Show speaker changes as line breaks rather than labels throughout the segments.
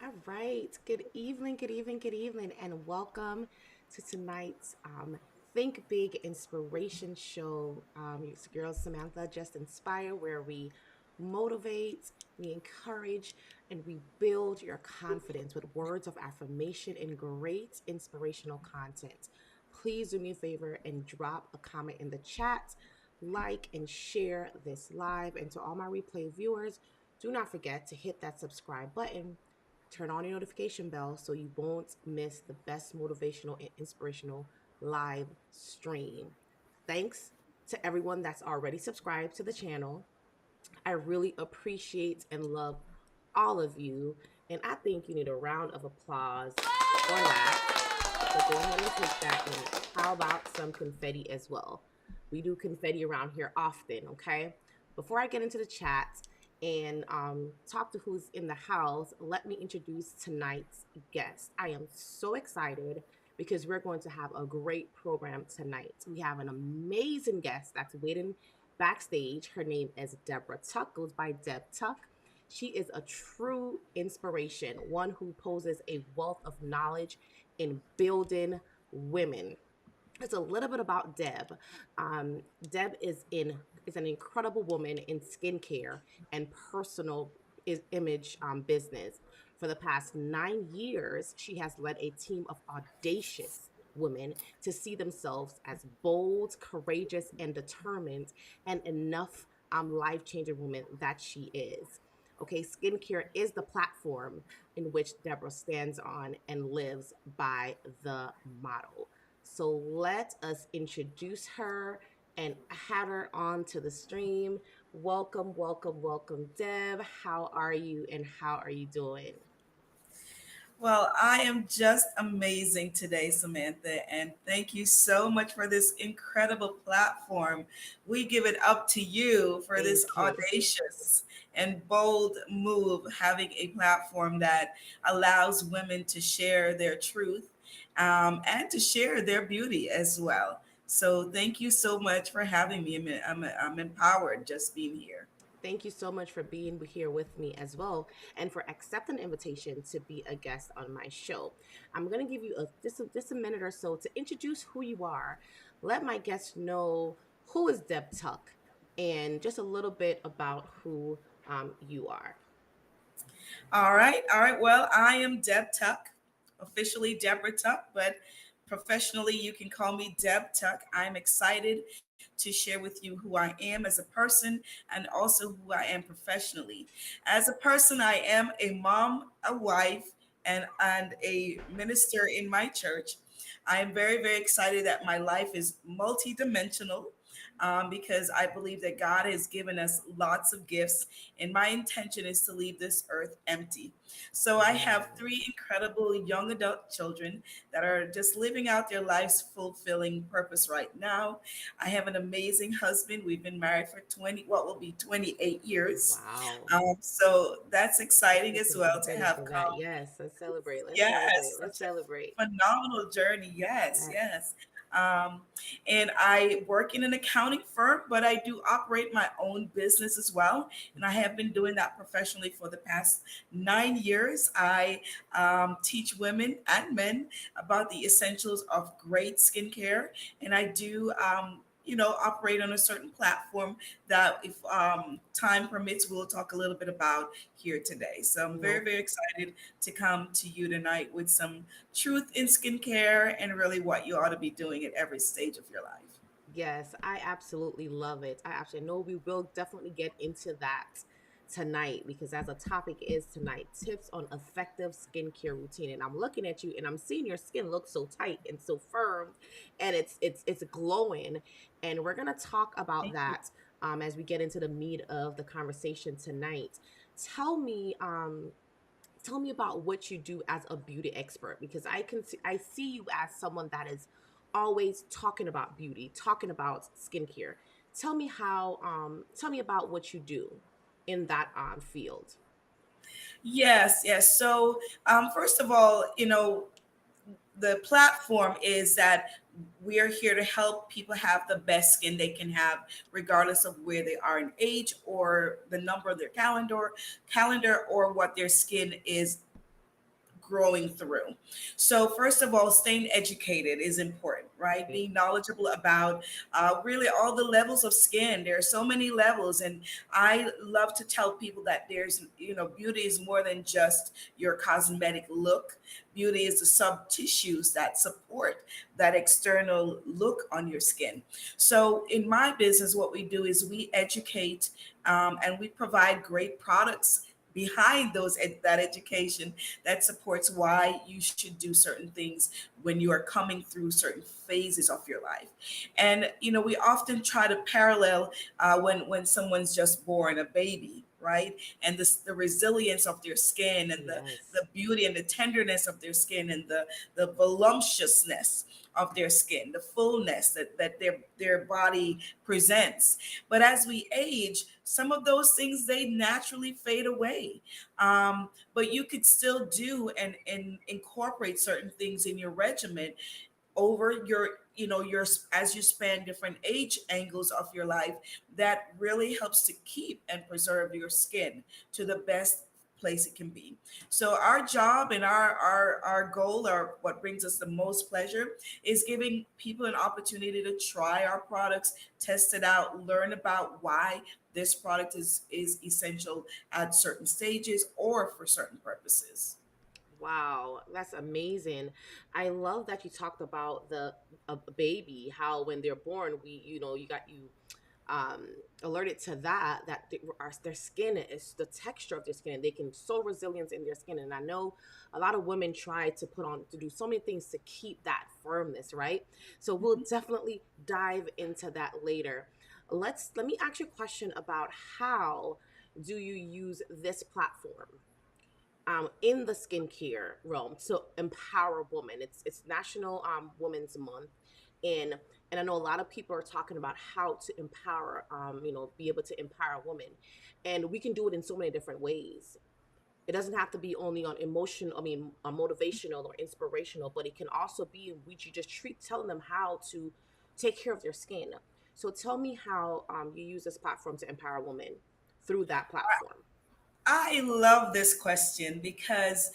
All right. Good evening, good evening, good evening, and welcome to tonight's Think Big Inspiration Show. It's your girl Samantha, Just Inspire, where we motivate, we encourage, and we build your confidence with words of affirmation and great inspirational content. Please do me a favor and drop a comment in the chat, like and share this live. And to all my replay viewers, do not forget to hit that subscribe button, turn on your notification bell so you won't miss the best motivational and inspirational live stream. Thanks to everyone that's already subscribed to the channel. I really appreciate and love all of you. And I think you need a round of applause for that. So go ahead and take that. And how about some confetti as well? We do confetti around here often, okay? Before I get into the chat and talk to who's in the house, let me introduce tonight's guest. I am so excited because we're going to have a great program tonight. We have an amazing guest that's waiting backstage. Her name is Deborah Tuck, goes by Deb Tuck. She is a true inspiration, one who poses a wealth of knowledge in building women. It's a little bit about Deb. Deb is an incredible woman in skincare and personal image business. For the past 9 years, she has led a team of audacious women to see themselves as bold, courageous, and determined, and enough life changing woman that she is. Okay, skincare is the platform in which Deborah stands on and lives by the model. So let us introduce her and have her on to the stream. Welcome, welcome, welcome, Deb. How are you and how are you doing?
Well, I am just amazing today, Samantha, and thank you so much for this incredible platform. We give it up to you for this
Thank you.
audacious and bold move, having a platform that allows women to share their truth and to share their beauty as well. So, thank you so much for having me. I'm empowered just being here.
Thank you so much for being here with me as well and for accepting the invitation to be a guest on my show. I'm going to give you just a minute or so to introduce who you are. Let my guests know who is Deb Tuck and just a little bit about who you are.
All right. Well, I am Deb Tuck, officially Deborah Tuck, but professionally you can call me Deb Tuck. I'm excited to share with you who I am as a person and also who I am professionally. As a person, I am a mom, a wife, and a minister in my church. I am very, very excited that my life is multidimensional because I believe that God has given us lots of gifts, and my intention is to leave this earth empty. So I have three
Yes.
incredible young adult children that are just living out their life's fulfilling purpose right now. I have an amazing husband. We've been married for 20, what will be 28 years.
Wow.
So that's
Let's
exciting
get
as
some
well to
confetti
have
for that.
come.
Yes. Let's celebrate. Let's celebrate.
Yes,
Let's
such
celebrate.
a phenomenal journey. Yes,
Yes.
yes. Um, and I work in an accounting firm, but I do operate my own business as well. And I have been doing that professionally for the past 9 years. I teach women and men about the essentials of great skincare. And I do, operate on a certain platform that, if time permits, we'll talk a little bit about here today. So I'm very,
No.
very excited to come to you tonight with some truth in skincare and really what you ought to be doing at every stage of your life.
Yes, I absolutely love it. I absolutely know we will definitely get into that tonight because as a topic is tonight, tips on effective skincare routine. And I'm looking at you and I'm seeing your skin look so tight and so firm and it's glowing. And we're gonna talk about
Thank you.
that as we get into the meat of the conversation tonight. Tell me, um, tell me about what you do as a beauty expert because I see you as someone that is always talking about beauty, talking about skincare. Tell me about what you do in that field.
Yes, yes. So, first of all, the platform is that we are here to help people have the best skin they can have, regardless of where they are in age or the number of their calendar, or what their skin is growing through. So, first of all, staying educated is important, right?
Right.
Being knowledgeable about really all the levels of skin. There are so many levels, and I love to tell people that beauty is more than just your cosmetic look. Beauty is the sub tissues that support that external look on your skin. So, in my business, what we do is we educate and we provide great products behind that education that supports why you should do certain things when you are coming through certain phases of your life. And we often try to parallel when someone's just born a baby, right? And the resilience of their skin, and the
Yes.
beauty and the tenderness of their skin, and the voluptuousness of their skin, the fullness that their body presents. But as we age, some of those things, they naturally fade away. But you could still do and incorporate certain things in your regimen over your as you span different age angles of your life, that really helps to keep and preserve your skin to the best place it can be. So our job and our goal, or what brings us the most pleasure, is giving people an opportunity to try our products, test it out, learn about why this product is essential at certain stages or for certain purposes.
Wow, that's amazing. I love that you talked about the a baby, how when they're born, you got you um alerted to their skin is the texture of their skin. They can so resilient in their skin, and I know a lot of women try to do so many things to keep that firmness, right? So we'll definitely dive into that later. Let me ask you a question about how do you use this platform in the skincare realm to empower women. It's National Women's Month, and I know a lot of people are talking about how to empower, be able to empower women, and we can do it in so many different ways. It doesn't have to be only on emotion, motivational or inspirational, but it can also be we you just treat telling them how to take care of their skin. So tell me how you use this platform to empower women through that platform.
I love this question because,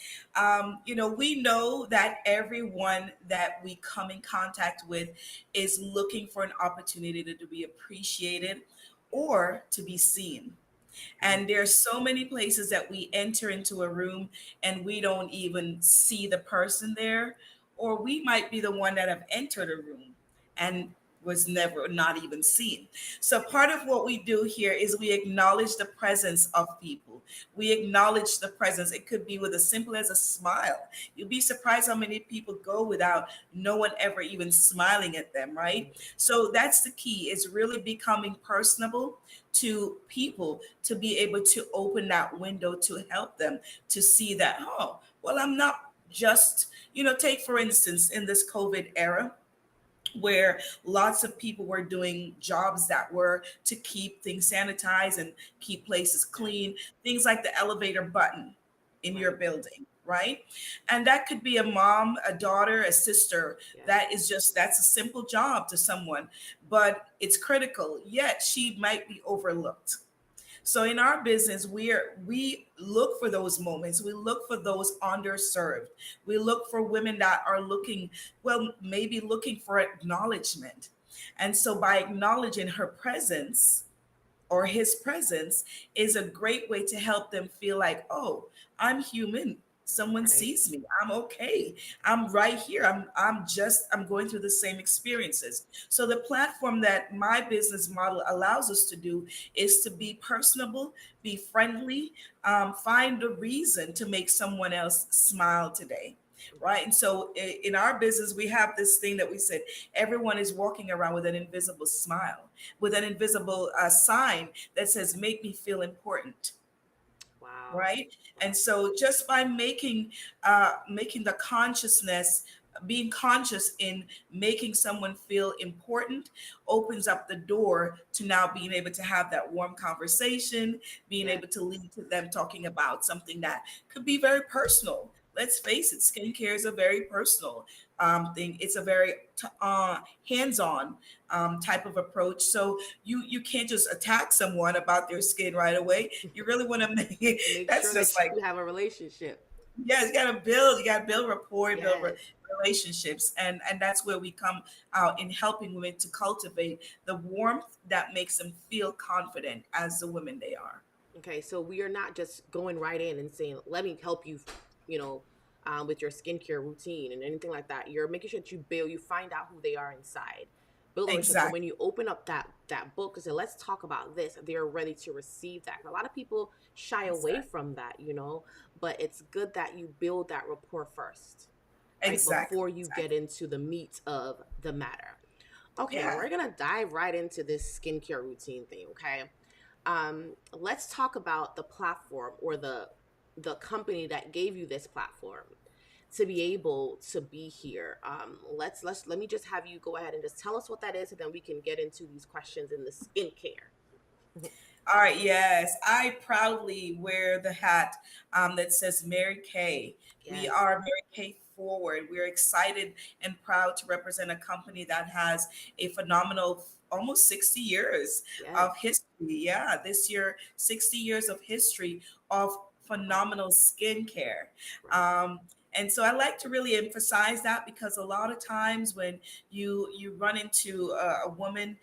we know that everyone that we come in contact with is looking for an opportunity to be appreciated or to be seen.
Mm,
And there's so many places that we enter into a room and we don't even see the person there, or we might be the one that have entered a room and was never not even seen. So part of what we do here is we acknowledge the presence of people. We acknowledge the presence. It could be with as simple as a smile. You'd be surprised how many people go without no one ever even smiling at them, right?
mm,
So that's the key, is really becoming personable to people, to be able to open that window to help them to see that, oh, well, I'm not just, take for instance, in this COVID era, where lots of people were doing jobs that were to keep things sanitized and keep places
yes,
clean, things like the elevator button in your
right.
building, right? And that could be a mom, a daughter, a sister.
Yes.
That's a simple job to someone, but it's critical, yet she might be overlooked. So in our business, we look for those moments. We look for those underserved. We look for women that are looking, well, maybe looking for acknowledgement. And so by acknowledging her presence, or his presence, is a great way to help them feel like, oh, I'm human. Someone
Right.
sees me. I'm okay. I'm right here. I'm going through the same experiences. So the platform that my business model allows us to do is to be personable, be friendly, find a reason to make someone else smile today. Right. And so in our business, we have this thing that we said everyone is walking around with an invisible smile, with an invisible sign that says, make me feel important,
Wow.
right? And
Wow.
so just by making the consciousness, being conscious in making someone feel important, opens up the door to now being able to have that warm conversation, being
Yes.
able to lead to them talking about something that could be very personal. Let's face it, skincare is a very personal thing. It's a very hands-on type of approach. So you can't just attack someone about their skin right away. You really want to make it.
Make
That's
sure
just
that
like,
you have a relationship.
Yes, you gotta build rapport, and build
Yes.
relationships, and that's where we come out in helping women to cultivate the warmth that makes them feel confident as the women they are.
Okay, so we are not just going right in and saying, "Let me help you," you know, with your skincare routine and anything like that. You're making sure that you find out who they are inside, build a relationship. So
Exactly.
when you open up that book and say, "Let's talk about this," they're ready to receive that. A lot of people shy away
Exactly.
from that, but it's good that you build that rapport first, right,
Exactly.
before you get
Exactly.
into the meat of the matter. Okay,
Yeah.
we're gonna dive right into this skincare routine thing. Okay, let's talk about the platform or the company that gave you this platform to be able to be here. Let me just have you go ahead and just tell us what that is, and then we can get into these questions in the skincare.
All right, yes, I proudly wear the hat that says Mary Kay. We
Yes,
are Mary Kay Forward. We're excited and proud to represent a company that has a phenomenal almost 60 years
yes,
of history. Yeah, this year, 60 years of history of
wow,
phenomenal skincare.
right,
Um, and so I like to really emphasize that because a lot of times when you run into a woman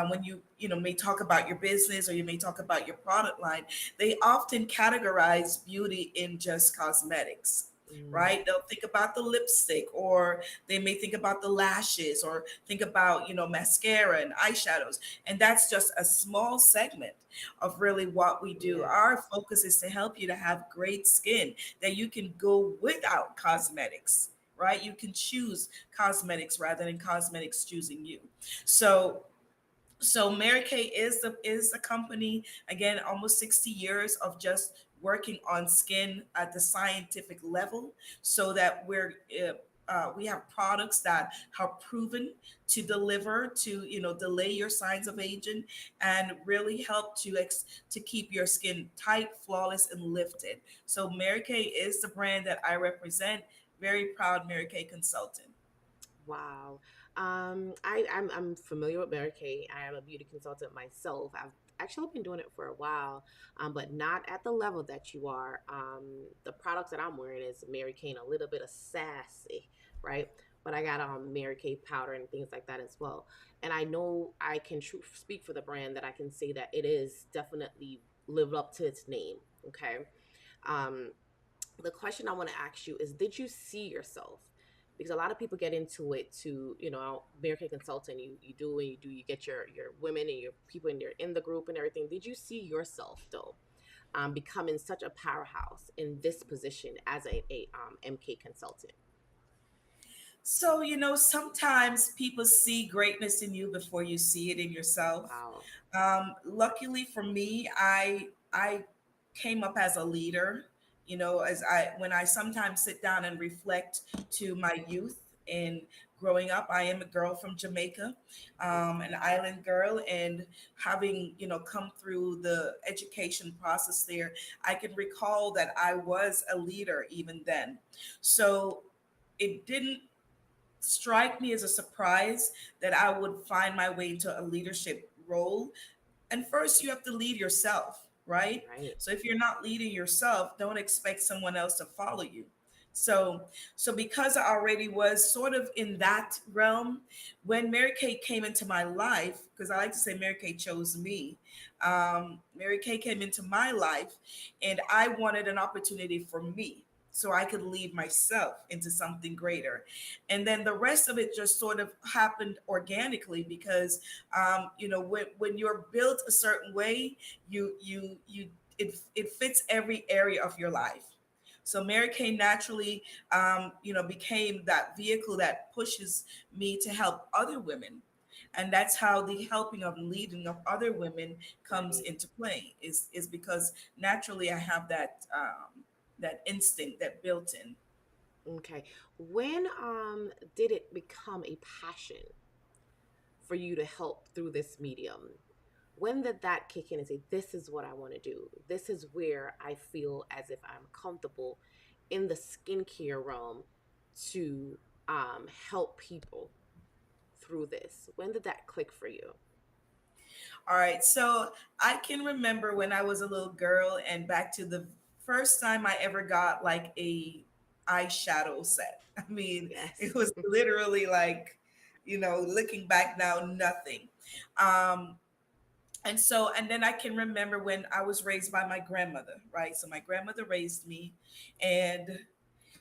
when you may talk about your business or you may talk about your product line, they often categorize beauty in just cosmetics,
mm,
right? They'll think about the lipstick, or they may think about the lashes, or think about mascara and eyeshadows, and that's just a small segment of really what we do.
yes,
Our focus is to help you to have great skin that you can go without cosmetics, right? You can choose cosmetics rather than cosmetics choosing you. So Mary Kay is a company, again, almost 60 years of just working on skin at the scientific level, so that we have products that are proven to deliver, to delay your signs of aging and really help to keep your skin tight, flawless, and lifted. So Mary Kay is the brand that I represent. Very proud Mary Kay consultant.
wow. I'm familiar with Mary Kay. I am a beauty consultant myself. I've actually been doing it for a while, but not at the level that you are. The products that I'm wearing is Mary Kay and a little bit of sassy, right? But I got Mary Kay powder and things like that as well. And I know I can speak for the brand that I can say that it is definitely lived up to its name. Okay. Um, the question I want to ask you is, did you see yourself? Because a lot of people get into it to, American consultant, you get your women and your people in the group and everything. Did you see yourself though, becoming such a powerhouse in this position as a MK consultant?
So, sometimes people see greatness in you before you see it in yourself.
Wow.
Luckily for me, I came up as a leader. As I when I sometimes sit down and reflect to my youth and growing up, I am a girl from Jamaica, an island girl, and having come through the education process there, I can recall that I was a leader even then. So it didn't strike me as a surprise that I would find my way into a leadership role. And first, you have to lead yourself, right?
Right.
So if you're not leading yourself, don't expect someone else to follow you. So, so because I already was sort of in that realm, when Mary Kay came into my life, because I like to say Mary Kay chose me. Mary Kay came into my life, and I wanted an opportunity for me, so I could lead myself into something greater. And then the rest of it just sort of happened organically because when you're built a certain way, it fits every area of your life. So Mary Kay naturally became that vehicle that pushes me to help other women, and that's how the helping of leading of other women comes
Right.
into play, is because naturally I have that instinct that built in.
Okay. When did it become a passion for you to help through this medium? When did that kick in and say, this is what I want to do? This is where I feel as if I'm comfortable in the skincare realm to help people through this? When did that click for you?
All right. So I can remember when I was a little girl and back to the first time I ever got like eyeshadow set. I mean,
Yes.
it was literally like, looking back now, nothing. Um, and then I can remember when I was raised by my grandmother, right? So my grandmother raised me, and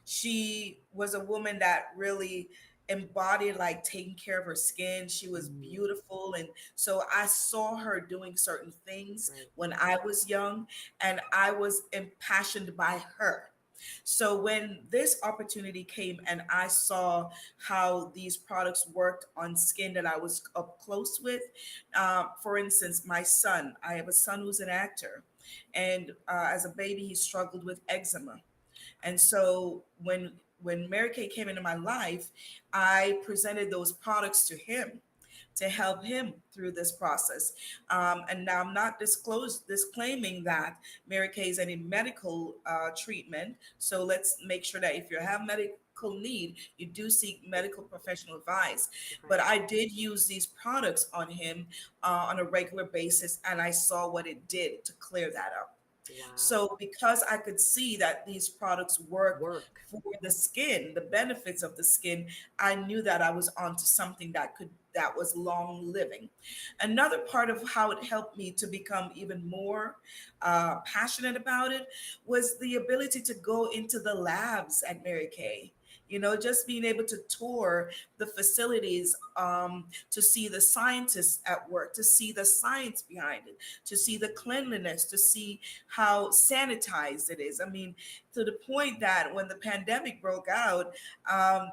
she was a woman that really embodied like taking care of her skin. She was
Mm,
beautiful. And so I saw her doing certain things
right.
when I was young, and I was impassioned by her. So when this opportunity came and I saw how these products worked on skin that I was up close with, for instance, my son, I have a son who's an actor. And as a baby, he struggled with eczema. And so when Mary Kay came into my life, I presented those products to him to help him through this process. And now I'm not disclaiming that Mary Kay is any medical treatment. So let's make sure that if you have medical need, you do seek medical professional advice. But
Right.
I did use these products on him on a regular basis, and I saw what it did to clear that up.
Wow.
So because I could see that these products work
Work.
for the skin, the benefits of the skin, I knew that I was onto something that was long living. Another part of how it helped me to become even more passionate about it was the ability to go into the labs at Mary Kay. Just being able to tour the facilities, to see the scientists at work, to see the science behind it, to see the cleanliness, to see how sanitized it is. I mean, to the point that when the pandemic broke out,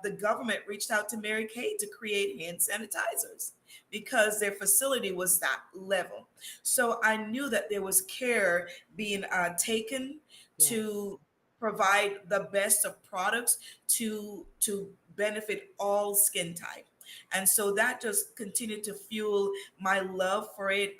the government reached out to Mary Kay to create hand sanitizers because their facility was that level. So I knew that there was care being taken
Yes.
to provide the best of products to benefit all skin type. And so that just continued to fuel my love for it.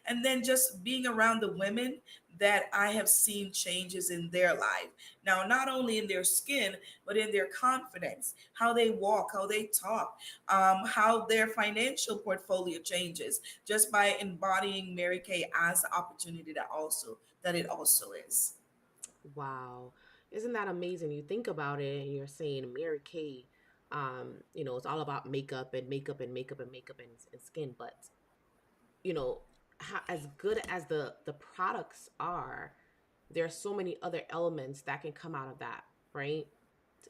And then just being around the women that I have seen changes in their life. Now, not only in their skin, but in their confidence, how they walk, how they talk, how their financial portfolio changes just by embodying Mary Kay as the opportunity that it also is.
Wow. Isn't that amazing? You think about it and you're saying Mary Kay, it's all about makeup and makeup and makeup and makeup and skin, but you know, as good as the products are, there are so many other elements that can come out of that, right?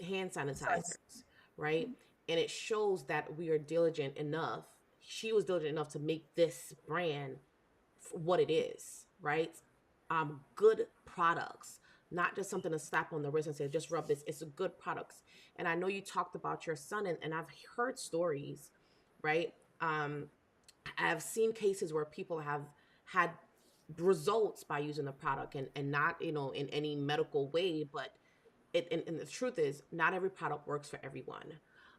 Hand
Precisely.
sanitizers, right? And it shows that we are diligent enough. She was diligent enough to make this brand what it is, right? Good products, not just something to slap on the wrist and say, just rub this. It's a good products. And I know you talked about your son, and I've heard stories, right? Um, I've seen cases where people have had results by using the product and not, in any medical way, but and the truth is not every product works for everyone,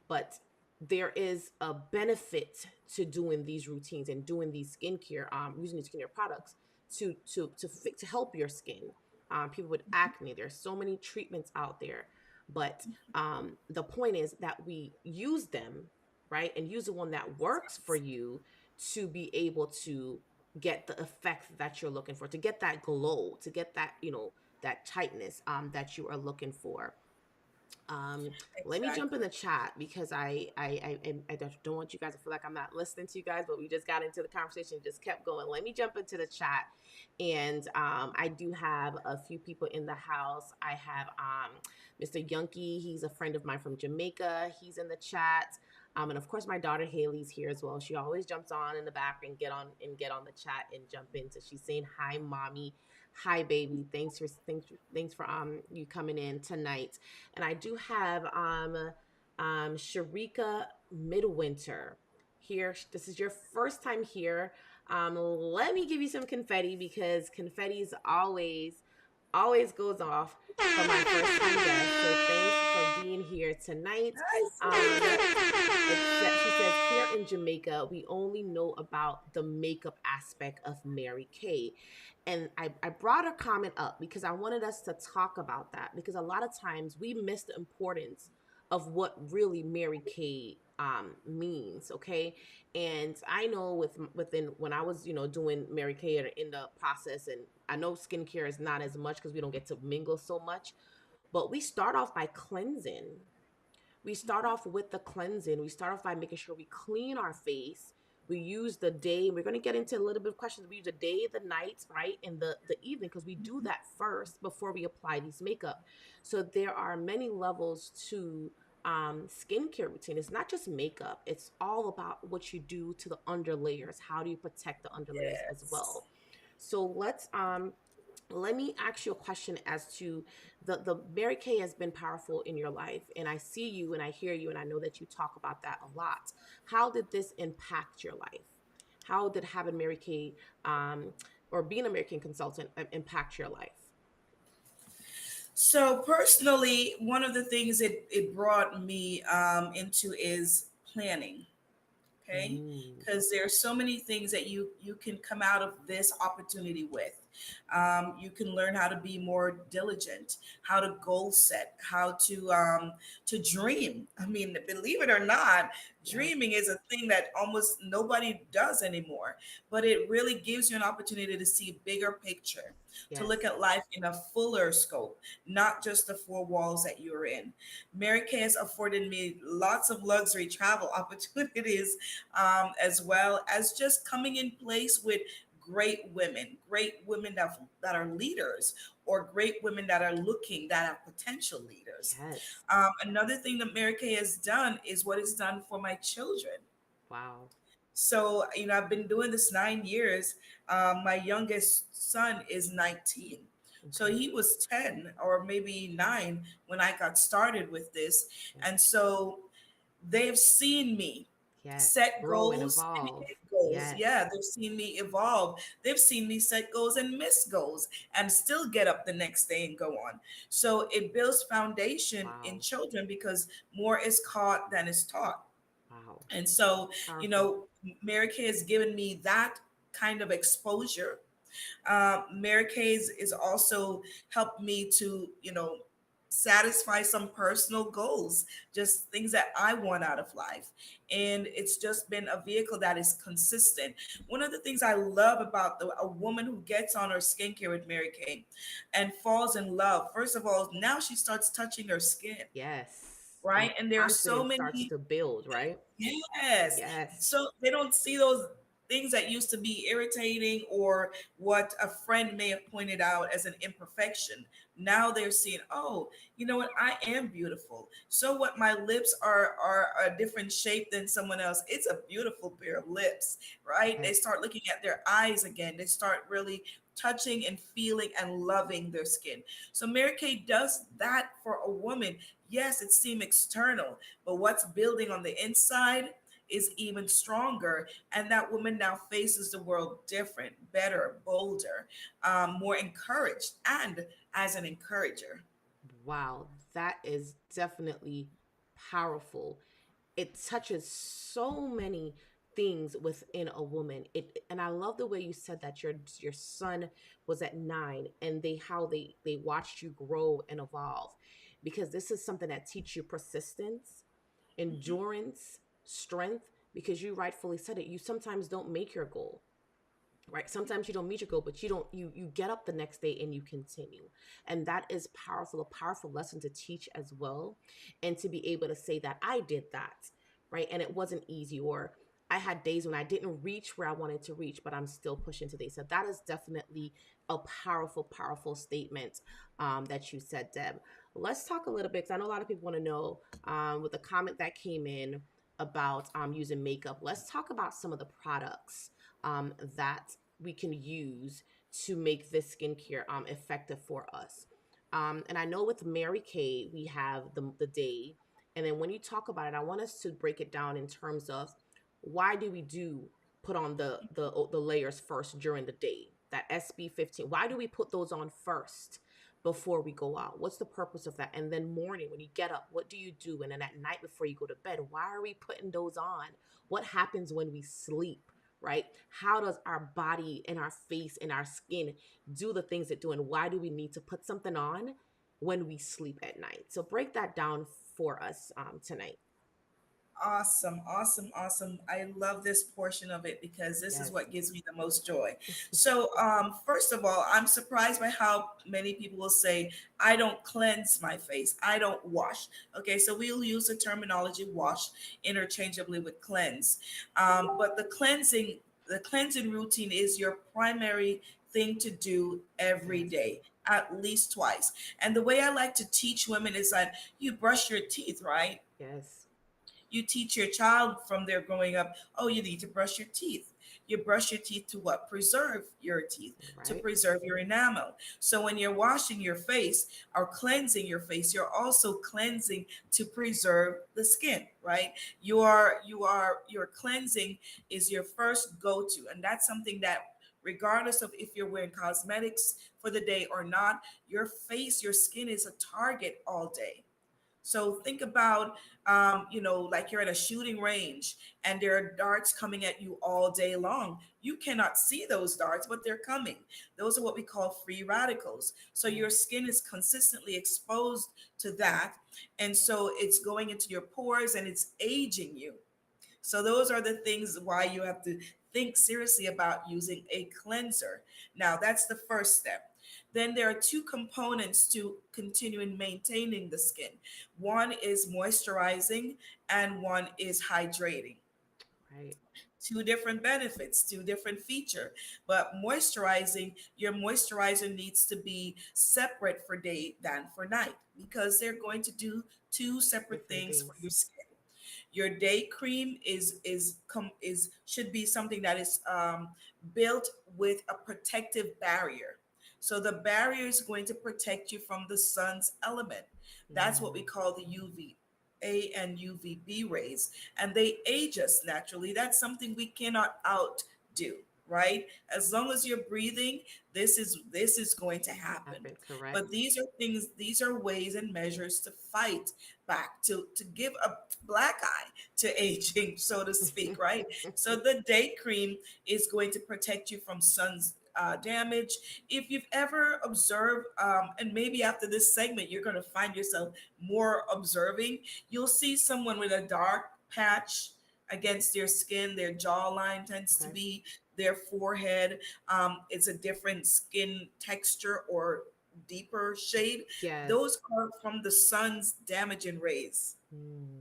but there is a benefit to doing these routines and doing these skincare, using these skincare products to help your skin. People with acne, there's so many treatments out there, but the point is that we use them, right, and use the one that works for you to be able to get the effect that you're looking for, to get that glow, to get that, that tightness that you are looking for. um Let me jump in
Exactly.
the chat because I don't want you guys to feel like I'm not listening to you guys, but we just got into the conversation, just kept going. Let me jump into the chat. And I do have a few people in the house. I have Mr. Yunky, he's a friend of mine from Jamaica, he's in the chat. And of course my daughter Haley's here as well. She always jumps on in the back and get on the chat and jump in. So she's saying hi mommy, hi baby, thanks for you coming in tonight. And I do have Sharika Midwinter here. This is your first time here. Let me give you some confetti because confetti is always goes off for my first time guest. So thanks for being here tonight. Um, she says here in Jamaica, we only know about the makeup aspect of Mary Kay. And I brought a comment up because I wanted us to talk about that because a lot of times we miss the importance of what really Mary Kay means. Okay. And I know within when I was, doing Mary Kay in the process, and I know skincare is not as much because we don't get to mingle so much, But we start off by cleansing. We start off with the cleansing. We start off by making sure we clean our face. We use the day. We're going to get into a little bit of questions. We use the day, the night, right, and the evening, because we do that first before we apply these makeup. So there are many levels to skincare routine. It's not just makeup. It's all about what you do to the underlayers. How do you protect the underlayers as
Yes.
well? So let me ask you a question as to the Mary Kay has been powerful in your life, and I see you and I hear you and I know that you talk about that a lot. How did this impact your life? How did having Mary Kay or being a Mary Kay consultant impact your life?
So personally, one of the things it brought me into is planning. Okay,
Mm,
because there are so many things that you can come out of this opportunity with. You can learn how to be more diligent, how to goal set, how to dream. I mean, believe it or not,
yep.
dreaming is a thing that almost nobody does anymore, but it really gives you an opportunity to see bigger picture, to
Yes.
look at life in a fuller scope, not just the four walls that you're in. Mary Kay has afforded me lots of luxury travel opportunities, as well as just coming in place with great women that are leaders, or great women that are looking, that have potential leaders.
Yes.
Another thing that Mary Kay has done is what it's done for my children.
Wow.
So, I've been doing this 9 years. My youngest son is 19. So
Okay.
he was 10 or maybe 9 when I got started with this.
Yeah.
And so they've seen me
Yes.
set
Grow and
goals and
evolve.
hit goals.
Yes.
Yeah, they've seen me evolve. They've seen me set goals and miss goals and still get up the next day and go on. So it builds foundation in
Wow.
children because more is caught than is taught.
Wow.
And so,
Powerful.
Mary Kay has given me that kind of exposure. Mary Kay's is also helped me to, satisfy some personal goals, just things that I want out of life. And it's just been a vehicle that is consistent. One of the things I love about a woman who gets on her skincare with Mary Kay and falls in love, first of all, now she starts touching her skin,
Yes. And
right? And there are so
confidence starts
many.
to build, right?
Yes.
Yes.
So they don't see those things that used to be irritating, or what a friend may have pointed out as an imperfection. Now they're seeing, oh, you know what? I am beautiful. So what? My lips are a different shape than someone else. It's a beautiful pair of lips, right? They
Yes.
start looking at their eyes again. They start really touching and feeling and loving their skin. So Mary Kay does that for a woman. Yes, it seems external, but what's building on the inside is even stronger. And that woman now faces the world different, better, bolder, more encouraged, and as an encourager.
Wow. That is definitely powerful. It touches so many things within a woman. And I love the way you said that your son was at 9 and they how they watched you grow and evolve, because this is something that teach you persistence, endurance, strength, because you rightfully said it. You sometimes don't make your goal, right? Sometimes you don't meet your goal, but you get up the next day and you continue. And that is powerful, a powerful lesson to teach as well. And to be able to say that I did that, right? And it wasn't easy, or I had days when I didn't reach where I wanted to reach, but I'm still pushing today. So that is definitely a powerful, powerful statement that you said, Deb. Let's talk a little bit, because I know a lot of people want to know, with the comment that came in about using makeup. Let's talk about some of the products that we can use to make this skincare effective for us. And I know with Mary Kay, we have the day. And then when you talk about it, I want us to break it down in terms of why do we do put on the layers first during the day, that SB 15. Why do we put those on first before we go out? What's the purpose of that? And then morning when you get up, what do you do? And then at night before you go to bed, why are we putting those on? What happens when we sleep? Right? How does our body and our face and our skin do the things it do? And why do we need to put something on when we sleep at night? So break that down for us tonight.
Awesome, awesome, awesome. I love this portion of it because this is
Yes.
what gives me the most joy. So, first of all, I'm surprised by how many people will say, I don't cleanse my face, I don't wash. Okay, so we'll use the terminology wash interchangeably with cleanse. But the cleansing routine is your primary thing to do every
Yes.
day, at least twice. And the way I like to teach women is that you brush your teeth, right?
Yes.
You teach your child from their growing up, oh, you need to brush your teeth. You brush your teeth to what? Preserve your teeth, to
Right.
preserve your enamel. So when you're washing your face or cleansing your face, you're also cleansing to preserve the skin, right? Your cleansing is your first go-to. And that's something that regardless of if you're wearing cosmetics for the day or not, your face, your skin is a target all day. So think about, like you're at a shooting range and there are darts coming at you all day long. You cannot see those darts, but they're coming. Those are what we call free radicals. So your
Yes.
skin is consistently exposed to that. And so it's going into your pores and it's aging you. So those are the things why you have to think seriously about using a cleanser. Now, that's the first step. Then there are two components to continuing maintaining the skin. One is moisturizing and one is hydrating.
Right.
Two different benefits, two different feature. But moisturizing, your moisturizer needs to be separate for day than for night because they're going to do two separate
Different
things for
things.
your skin. Your day cream is should be something that is built with a protective barrier. So the barrier is going to protect you from the sun's element. That's what we
Mm.
call the UVA and UVB rays, and they age us naturally. That's something we cannot outdo, right? As long as you're breathing, this is going to happen.
Happen.
But
Correct.
these are ways and measures to fight back, to give a black eye to aging, so to speak, right? So the day cream is going to protect you from sun's damage. If you've ever observed, and maybe after this segment, you're going to find yourself more observing, you'll see someone with a dark patch against their skin. Their jawline tends to
Okay.
be, their forehead, it's a different skin texture or deeper shade.
Yes.
Those are from the sun's damaging rays.
Mm.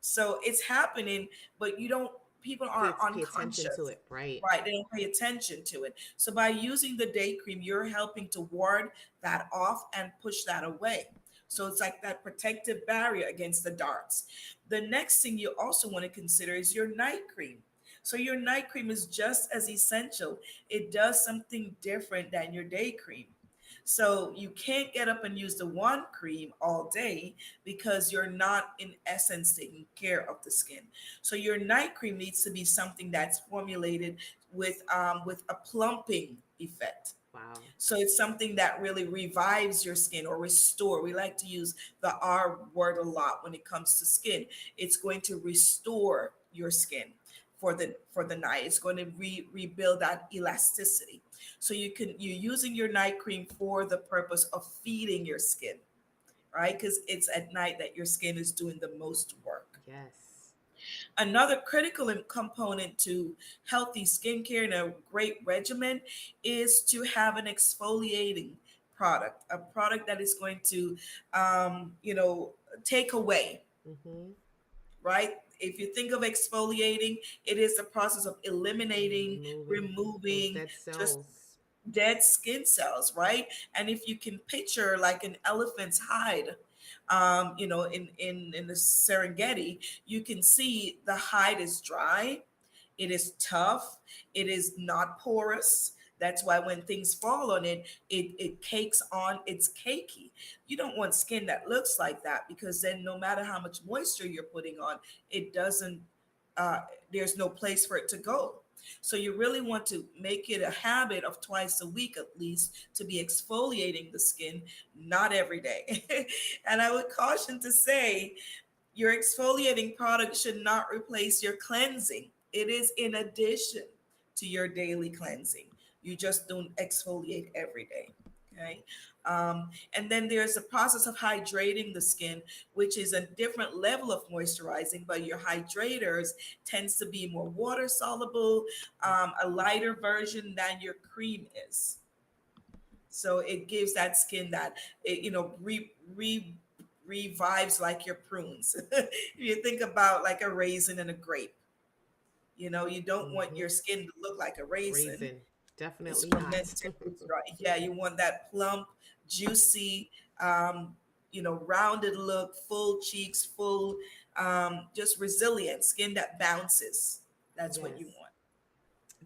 So it's happening, but you don't, people are
Pay attention to
unconscious,
it. Right.
right? They don't pay attention to it. So by using the day cream, you're helping to ward that off and push that away. So it's like that protective barrier against the darts. The next thing you also want to consider is your night cream. So your night cream is just as essential. It does something different than your day cream. So you can't get up and use the one cream all day because you're not in essence taking care of the skin. So your night cream needs to be something that's formulated with a plumping effect.
Wow.
So it's something that really revives your skin or restore. We like to use the R word a lot when it comes to skin. It's going to restore your skin for the night. It's going to rebuild that elasticity. So you're using your night cream for the purpose of feeding your skin, right? Because it's at night that your skin is doing the most work.
Yes.
Another critical component to healthy skincare and a great regimen is to have an exfoliating product, a product that is going to, um, you know, take away,
Mm-hmm.
right? If you think of exfoliating, it is the process of eliminating,
Removing those
removing
dead
just
cells.
dead skin cells, right? And if you can picture like an elephant's hide, in the Serengeti, you can see the hide is dry, it is tough, it is not porous. That's why when things fall on it, it cakes on, it's cakey. You don't want skin that looks like that because then no matter how much moisture you're putting on, it doesn't, uh, there's no place for it to go. So you really want to make it a habit of twice a week at least to be exfoliating the skin, not every day. And I would caution to say your exfoliating product should not replace your cleansing. It is in addition to your daily cleansing. You just don't exfoliate every day. Okay. And then there's the process of hydrating the skin, which is a different level of moisturizing, but your hydrators tends to be more water soluble, a lighter version than your cream is. So it gives that skin that revives like your prunes. If you think about like a raisin and a grape, you don't want
Mm-hmm.
your skin to look like a raisin.
Raisin.
It's
Definitely not.
fermented, right? Yeah, you want that plump, juicy, um, rounded look, full cheeks, full, just resilient skin that bounces. That's what you
Yes.
want.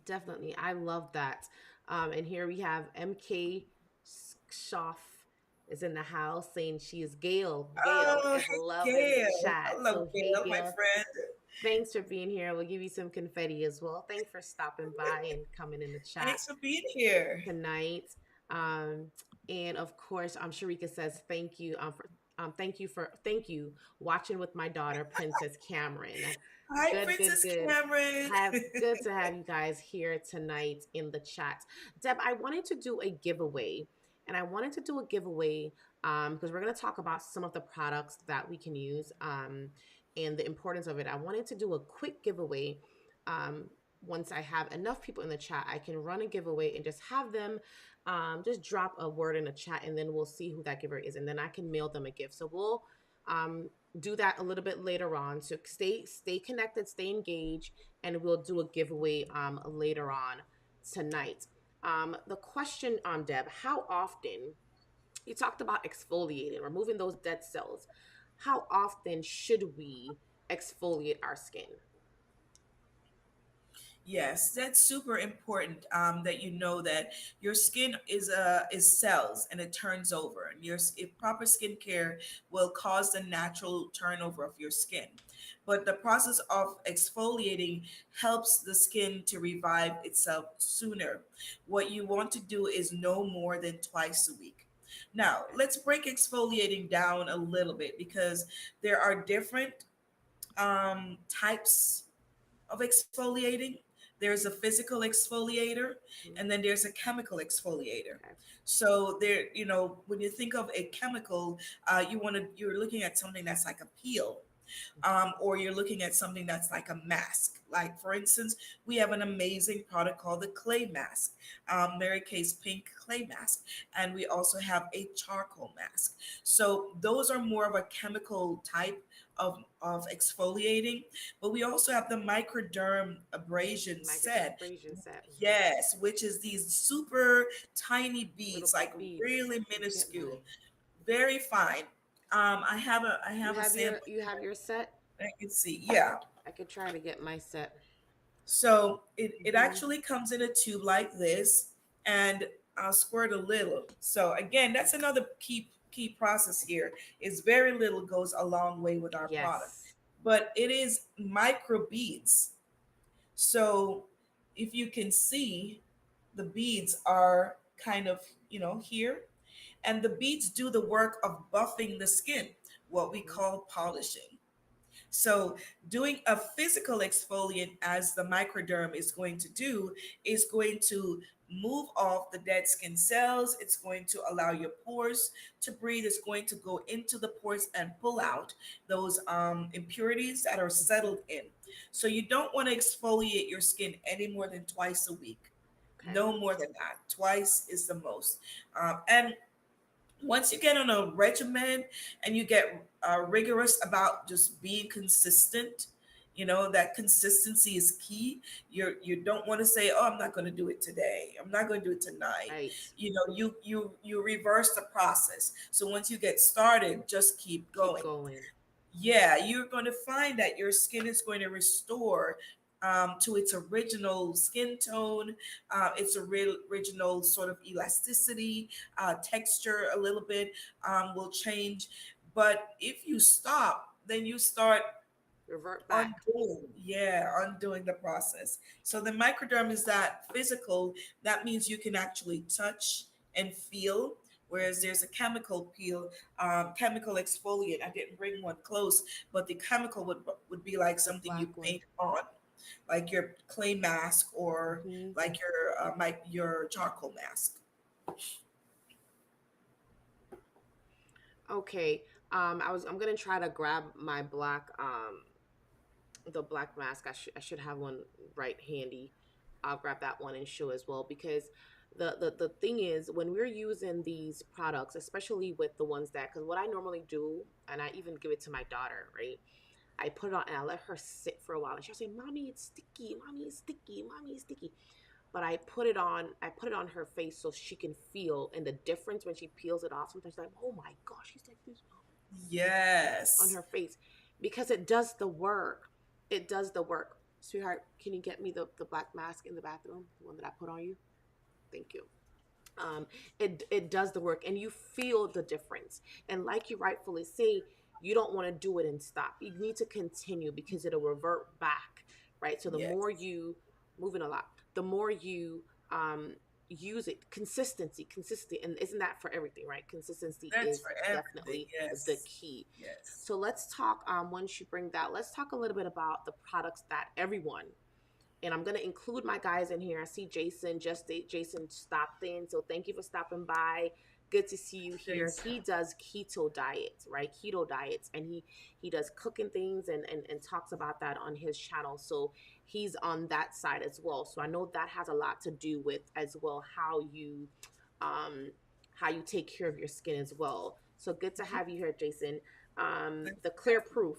Definitely. I love that. And here we have MK Schaff is in the house saying she is Gail. Gail
Oh,
is
hey,
loving the
Gail.
chat.
Hello,
So, hey,
Gail, my
Gail,
friend.
thanks for being here. We'll give you some confetti as well. Thanks for stopping by and coming in the chat
Thanks for being here.
tonight. Um, and of course, Sharika says thank you thank you watching with my daughter Princess Cameron.
Hi,
Good, good,
Princess
good.
Cameron.
Good to have you guys here tonight in the chat. Deb, I wanted to do a giveaway, and I wanted to do a giveaway because we're going to talk about some of the products that we can use and the importance of it. I wanted to do a quick giveaway. Um, Once I have enough people in the chat, I can run a giveaway and just have them just drop a word in the chat, and then we'll see who that giver is, and then I can mail them a gift. So we'll um, do that a little bit later on. So stay connected, stay engaged, and we'll do a giveaway later on tonight. The question on Deb, how often you talked about exfoliating, removing those dead cells. How often should we exfoliate our skin?
Yes, that's super important. That you know that your skin is cells and it turns over. And if proper skincare will cause the natural turnover of your skin, but the process of exfoliating helps the skin to revive itself sooner. What you want to do is no more than twice a week. Now, let's break exfoliating down a little bit because there are different types of exfoliating. There's a physical exfoliator
Mhm.
and then there's a chemical exfoliator.
Okay.
So when you think of a chemical, you're looking at something that's like a peel, or you're looking at something that's like a mask. Like, for instance, we have an amazing product called the clay mask, Mary Kay's pink clay mask, and we also have a charcoal mask. So those are more of a chemical type of exfoliating, but we also have the microderm abrasion
Microderm
set.
abrasion set.
Yes, which is these super tiny
Little
beads, like
beads.
really
Let me get
minuscule,
mine.
very fine. I
You
have a
have
sample.
your set?
I can see. Yeah.
I could try to get my set.
So it
Hmm.
actually comes in a tube like this, and I'll squirt a little. So again, that's another key process here. Is very little goes a long way with our product,
Yes.
but it is micro beads. So if you can see, the beads are kind of here, and the beads do the work of buffing the skin, what we
Hmm.
call polishing. So, doing a physical exfoliant, as the microderm is going to do, is going to move off the dead skin cells. It's going to allow your pores to breathe. It's going to go into the pores and pull out those impurities that are
Hmm.
settled in. So, you don't want to exfoliate your skin any more than twice a week.
Okay.
No more than that. Twice is the most. And once you get on a regimen and you get rigorous about just being consistent, that consistency is key. You don't want to say, oh, I'm not going to do it today, I'm not going to do it tonight.
Right.
You reverse the process. So once you get started, just keep
Keep
going.
going.
Yeah, you're going to find that your skin is going to restore to its original skin tone, its original sort of elasticity, texture a little bit will change. But if you stop, then you start
Revert back.
undoing the process. So the microderm is that physical. That means you can actually touch and feel. Whereas
Hmm.
there's a chemical exfoliant. I didn't bring one close, but the chemical would be like
The
something you
black one.
paint on, like your clay mask or
Hmm.
like your charcoal mask.
Okay. I'm gonna try to grab my black the black mask. I should have one right handy. I'll grab that one and show as well, because the thing is, when we're using these products, especially with the ones that, because what I normally do, and I even give it to my daughter, right? I put it on and I let her sit for a while, and she'll say, "Mommy, it's sticky. Mommy, it's sticky. Mommy, it's sticky." But I put it on her face so she can feel, and the difference when she peels it off. Sometimes she's like, "Oh my gosh," she's like this on
Yes.
her face, because it does the work. It does the work. Sweetheart, can you get me the black mask in the bathroom, the one that I put on you? Thank you. It does the work, and you feel the difference. And like you rightfully say, you don't want to do it and stop. You need to continue, because it'll revert back, right? So the more
Yes.
you, moving a lot, the more you use it, consistency, and isn't that for everything, right? Consistency
That's
is
for everything.
definitely the
Yes.
key.
Yes.
So let's talk, once you bring that, let's talk a little bit about the products that everyone, and I'm gonna include my guys in here. I see Jason, Jason stopped in, so thank you for stopping by. Good to see you here.
Jason.
He does keto diets, right? Keto diets, and he does cooking things, and talks about that on his channel. So he's on that side as well. So I know that has a lot to do with as well um how you take care of your skin as well. So good to
Mhm.
have you here, Jason.
Thanks
The
for
clear
having me.
proof,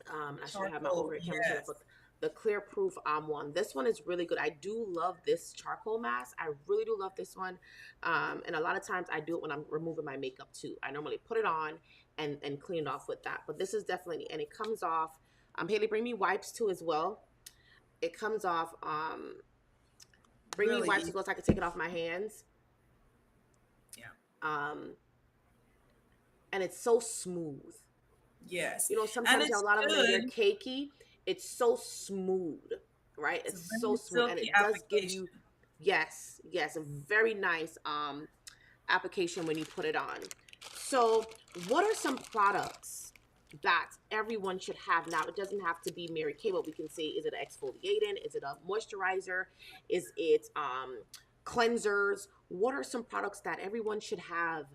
I should have my
Charcoal.
overhead camera here,
Yes.
but the clear proof one. This one is really good. I do love this charcoal mask. I really do love this one. And a lot of times I do it when I'm removing my makeup too. I normally put it on and clean it off with that. But this is definitely, and it comes off. Haley, bring me wipes too as well. It comes off. Bring me
Really
wipes
easy.
as well, so I can take it off my hands.
Yeah.
Um, and it's so smooth.
Yes. And
Sometimes you have
it's
a lot of them and they're
good.
cakey. It's so smooth, right?
It's a
It's so
very
smooth, and
silky
it does give
application.
you, yes, a very nice application when you put it on. So, what are some products that everyone should have? Now, it doesn't have to be Mary Kay, but we can say, is it an exfoliating? Is it a moisturizer? Is it cleansers? What are some products that everyone should have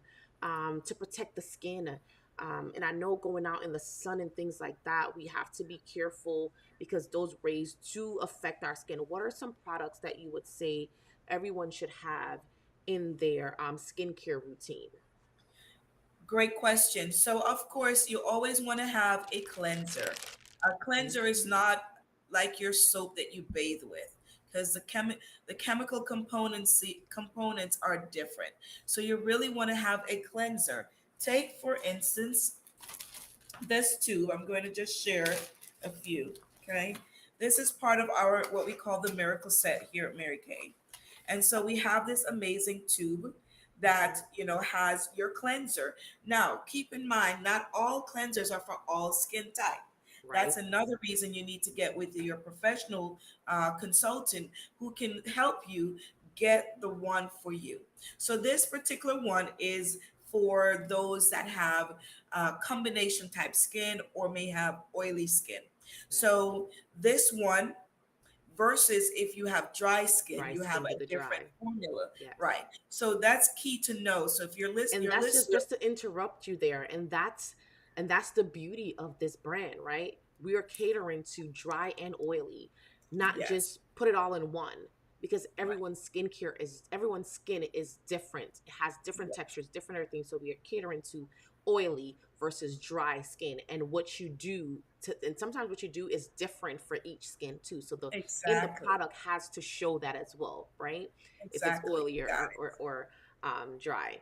to protect the skin? And I know going out in the sun and things like that, we have to be careful, because those rays do affect our skin. What are some products that you would say everyone should have in their skincare routine?
Great question. So, of course, you always want to have a cleanser. A cleanser is
Mhm.
not like your soap that you bathe with, because the chemical components are different. So, you really want to have a cleanser. Take, for instance, this tube. I'm going to just share a few. Okay. This is part of our what we call the miracle set here at Mary Kay. And so we have this amazing tube that
Mhm.
has your cleanser. Now, keep in mind, not all cleansers are for all skin type.
Right.
That's another reason you need to get with your professional consultant who can help you get the one for you. So this particular one is for those that have combination type skin or may have oily skin.
Yes.
So this one versus if you have dry skin,
Dry
you have
skin, do
a
the
different
dry.
formula,
Yes.
right? So that's key to know. So if
And
your
that's just
listener,
just to interrupt you there, and that's the beauty of this brand, right? We are catering to dry and oily, not
yes,
just put it all in one, because
right,
everyone's skin is different. It has different
yes,
textures, different everything. So we are catering to oily versus dry skin, and what you do and sometimes what you do is different for each skin too. So the
exactly,
product has to show that as well, right? If it's
exactly,
oily
you got
or dry.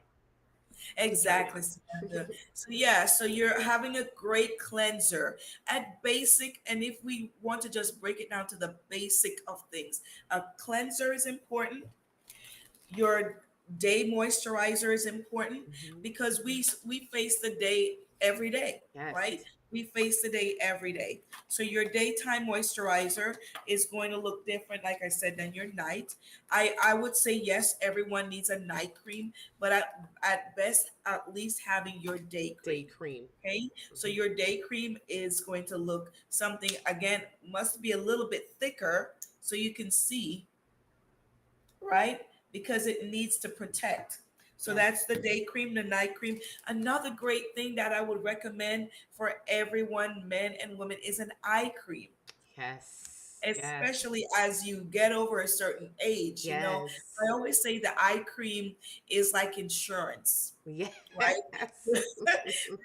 So carry
exactly,
on.
Samantha. So yeah, so you're having a great cleanser at basic, and if we want to just break it down to the basic of things, a cleanser is important. Your day moisturizer is important
Mhm.
because we face the day every day, right?
Yes.
We face the day every day. So your daytime moisturizer is going to look different, like I said, than your night. I would say yes, everyone needs a night cream, but at best, at least having your day
Day
cream.
cream.
Okay, so
Mhm.
your day cream is going to look something again, must be a little bit thicker so you can see, right? Because it needs to protect. So
Yes.
that's the day cream, the night cream. Another great thing that I would recommend for everyone, men and women, is an eye cream,
Yes. Yes.
especially as you get over a certain age. I
Yes.
always say the eye cream is like insurance,
Yes.
right?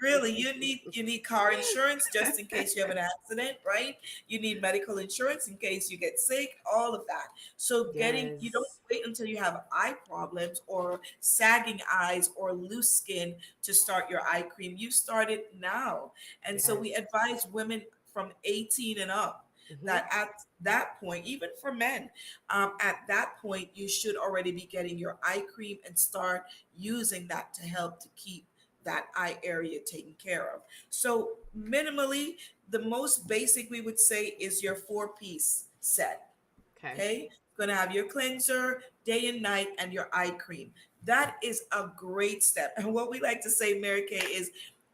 Really, you need car insurance just in case you have an accident, right? You need medical insurance in case you get sick, all of that. So you don't
Yes.
wait until you have eye problems or sagging eyes or loose skin to start your eye cream. You start it now. And so
Yes.
we advise women from 18 and up
Hmm.
that at that point, even for men, at that point, you should already be getting your eye cream and start using that to help to keep that eye area taken care of. So, minimally, the most basic we would say is your four-piece set.
Okay.
Okay, going to have your cleanser day and night and your eye cream. That is a great step. And what we like to say, Mary Kay, is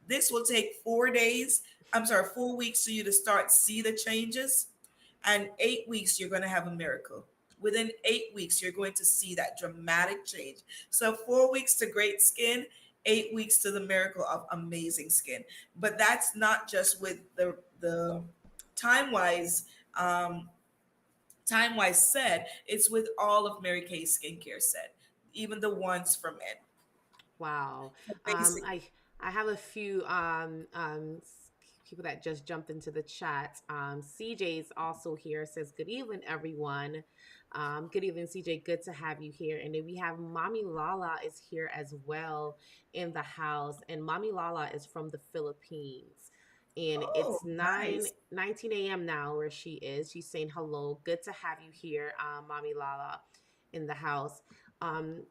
this will take 4 days. I'm sorry, 4 weeks for you to start see the changes, and 8 weeks you're going to have a miracle. Within 8 weeks, you're going to see that dramatic change. So 4 weeks to great skin, 8 weeks to the miracle of amazing skin. But that's not just with the time wise. Um, Time-wise set, it's with all of Mary Kay's skincare set, even the ones for men.
Wow.
So
Um,
basic.
I I have a few people that just jumped into the chat. CJ's also here. Says good evening, everyone. Good evening, CJ. Good to have you here. And then we have Mommy Lala is here as well in the house. And Mommy Lala is from the Philippines. And
Oh,
it's 9
nice.
19 a.m. now where she is. She's saying hello. Good to have you here, Mommy Lala, in the house.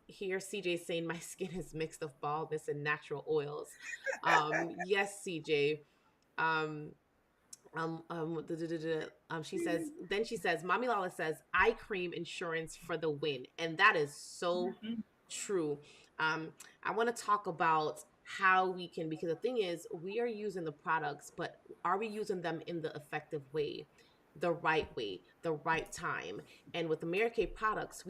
Here CJ saying my skin is mixed of baldness and natural oils. Yes, CJ. Um, she says, then she says, Mommy Lala says, eye cream insurance for the win. And that is so
Mhm.
true. Um, I want to talk about how we can, because the thing is, we are using the products, but are we using them in the effective way, the right time? And with the Mary Kay products,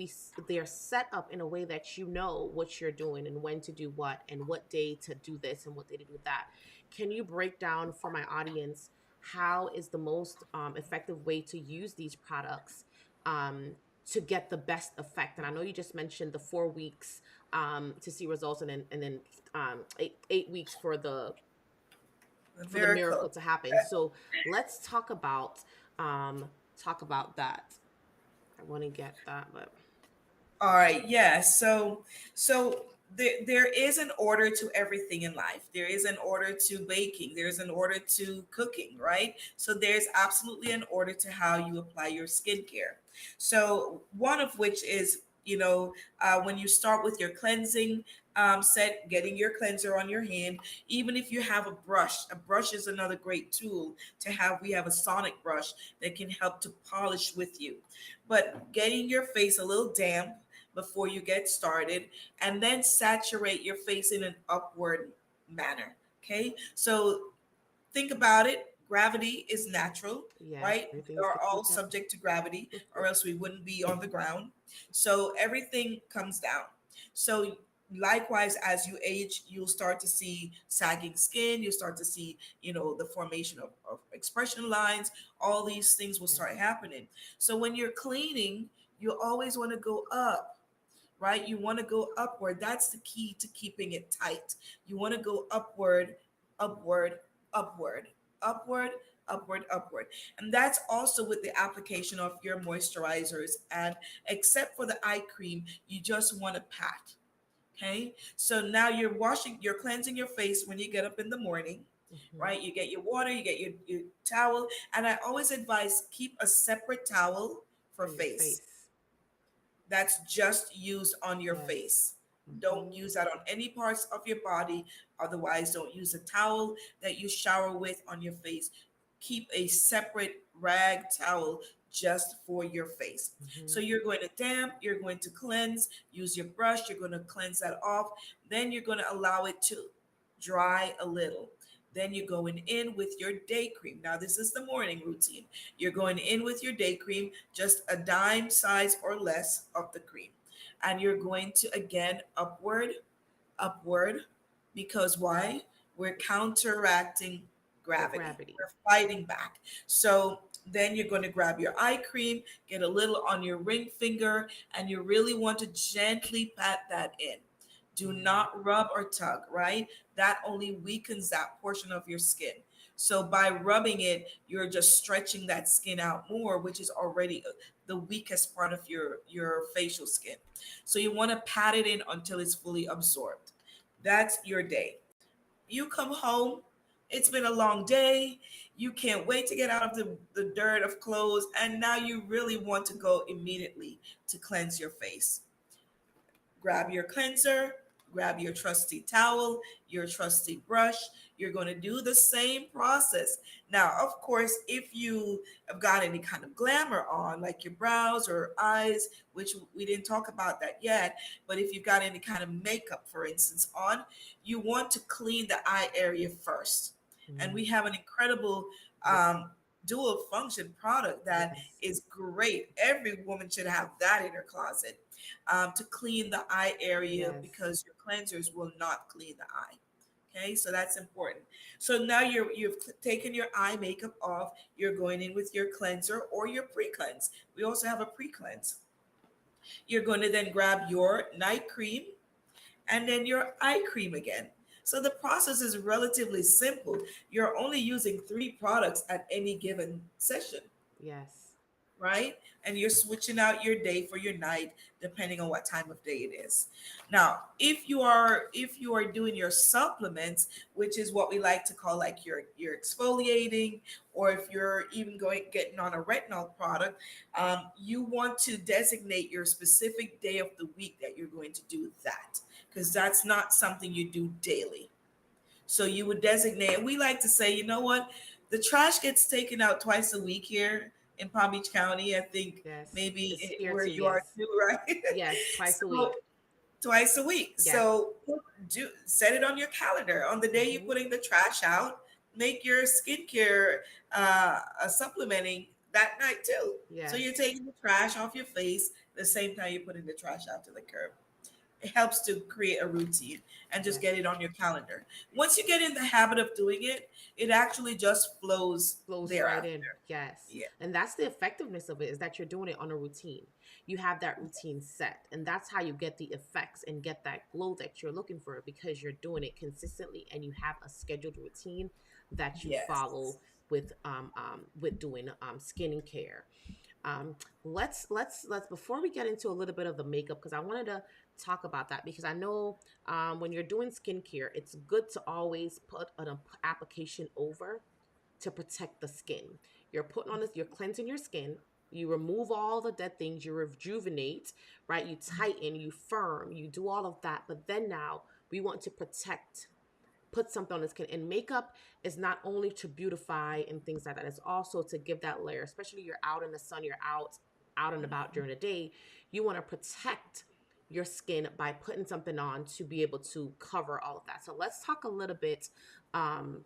they're set up in a way that you know what you're doing and when to do what and what day to do this and what day to do that. Can you break down for my audience how is the most effective way to use these products to get the best effect? And I know you just mentioned the 4 weeks to see results, and then 8 weeks
The
for the miracle
miracle.
to happen. So let's talk about that. I want to get that, but
All right, yeah. So there is an order to everything in life. There is an order to baking. There's an order to cooking, right? So there's absolutely an order to how you apply your skincare. So one of which is, when you start with your cleansing set, getting your cleanser on your hand. Even if you have a brush is another great tool to have. We have a sonic brush that can help to polish with you, but getting your face a little damp before you get started, and then saturate your face in an upward manner. Okay, so think about it. Gravity is natural,
yes,
right? We
everything's
are all
yep.
subject to gravity, or else we wouldn't be on the ground. So everything comes down. So likewise, as you age, you'll start to see sagging skin. You'll start to see, the formation of expression lines. All these things will start
Yes.
happening. So when you're cleaning, you always want to go up, right? You want to go upward. That's the key to keeping it tight. You want to go upward, upward, upward, upward, upward, upward. And that's also with the application of your moisturizers. And except for the eye cream, you just want to pat. Okay. So now you're cleansing your face when you get up in the morning,
Hmm.
right? You get your water, you get your towel. And I always advise keep a separate towel for
For your
face
face.
that's just used on your
Yes.
face. Don't
Hmm.
use that on any parts of your body. Otherwise, don't use a towel that you shower with on your face. Keep a separate rag towel just for your face.
Hmm.
So you're going to damp, you're going to cleanse, use your brush, you're going to cleanse that off. Then you're going to allow it to dry a little. Then you're going in with your day cream. Now, this is the morning routine. You're going in with your day cream, just a dime size or less of the cream. And you're going to again upward, upward because why? We're counteracting
The
gravity.
gravity.
We're fighting back. So then you're going to grab your eye cream, get a little on your ring finger, and you really want to gently pat that in. Do
Mm,
not rub or tug, right? That only weakens that portion of your skin. So by rubbing it, you're just stretching that skin out more, which is already the weakest part of your facial skin. So you want to pat it in until it's fully absorbed. That's your day. You come home, it's been a long day, you can't wait to get out of the dirt of clothes, and now you really want to go immediately to cleanse your face. Grab your cleanser, grab your trusty towel, your trusty brush. You're going to do the same process. Now, of course, if you have got any kind of glamour on, like your brows or eyes, which we didn't talk about that yet, but if you've got any kind of makeup, for instance, on, you want to clean the eye area first. And
mm.
we have an incredible
Lip.
dual function product that
Yes.
is great. Every woman should have that in her closet to clean the eye area
Yes.
because your cleansers will not clean the eye. Okay, so that's important. So now you've taken your eye makeup off. You're going in with your cleanser or your pre-cleanse. We also have a pre-cleanse. You're going to then grab your night cream and then your eye cream again. So the process is relatively simple. You're only using three products at any given session,
Yes.
right? And you're switching out your day for your night depending on what time of day it is. Now, if you are doing your supplements, which is what we like to call like your exfoliating, or if you're even going getting on a retinol product, you want to designate your specific day of the week that you're going to do that because that's not something you do daily. So you would designate, and we like to say, you know what, the trash gets taken out twice a week here in Palm Beach County. I think
Yes.
maybe
It's here
where
too.
you are
Yes.
too, right?
Yes. Twice a
So
week.
twice a week.
Yes.
So do set it on your calendar. On the day you're
Hmm.
putting the trash out, make your skincare supplementing that night too. So you're
Yes.
taking the trash off your face the same time you're putting the trash out to the curb. It helps to create a routine and just
Yes.
get it on your calendar. Once you get in the habit of doing it, it actually just flows
Flows right
thereafter.
in. Yes.
Yeah.
And that's the effectiveness of it, is that you're doing it on a routine. You have that routine set. And that's how you get the effects and get that glow that you're looking for, because you're doing it consistently and you have a scheduled routine that you
Yes.
follow with doing skincare. Um, let's before we get into a little bit of the makeup, because I wanted to talk about that, because I know when you're doing skincare, it's good to always put an application over to protect the skin. You're putting on this, you're cleansing your skin. You remove all the dead things, you rejuvenate, right? You tighten, you firm, you do all of that. But then now we want to protect, put something on the skin. And makeup is not only to beautify and things like that, it's also to give that layer, especially you're out in the sun, you're out and about during the day. You want to protect your skin by putting something on to be able to cover all of that. So let's talk a little bit um,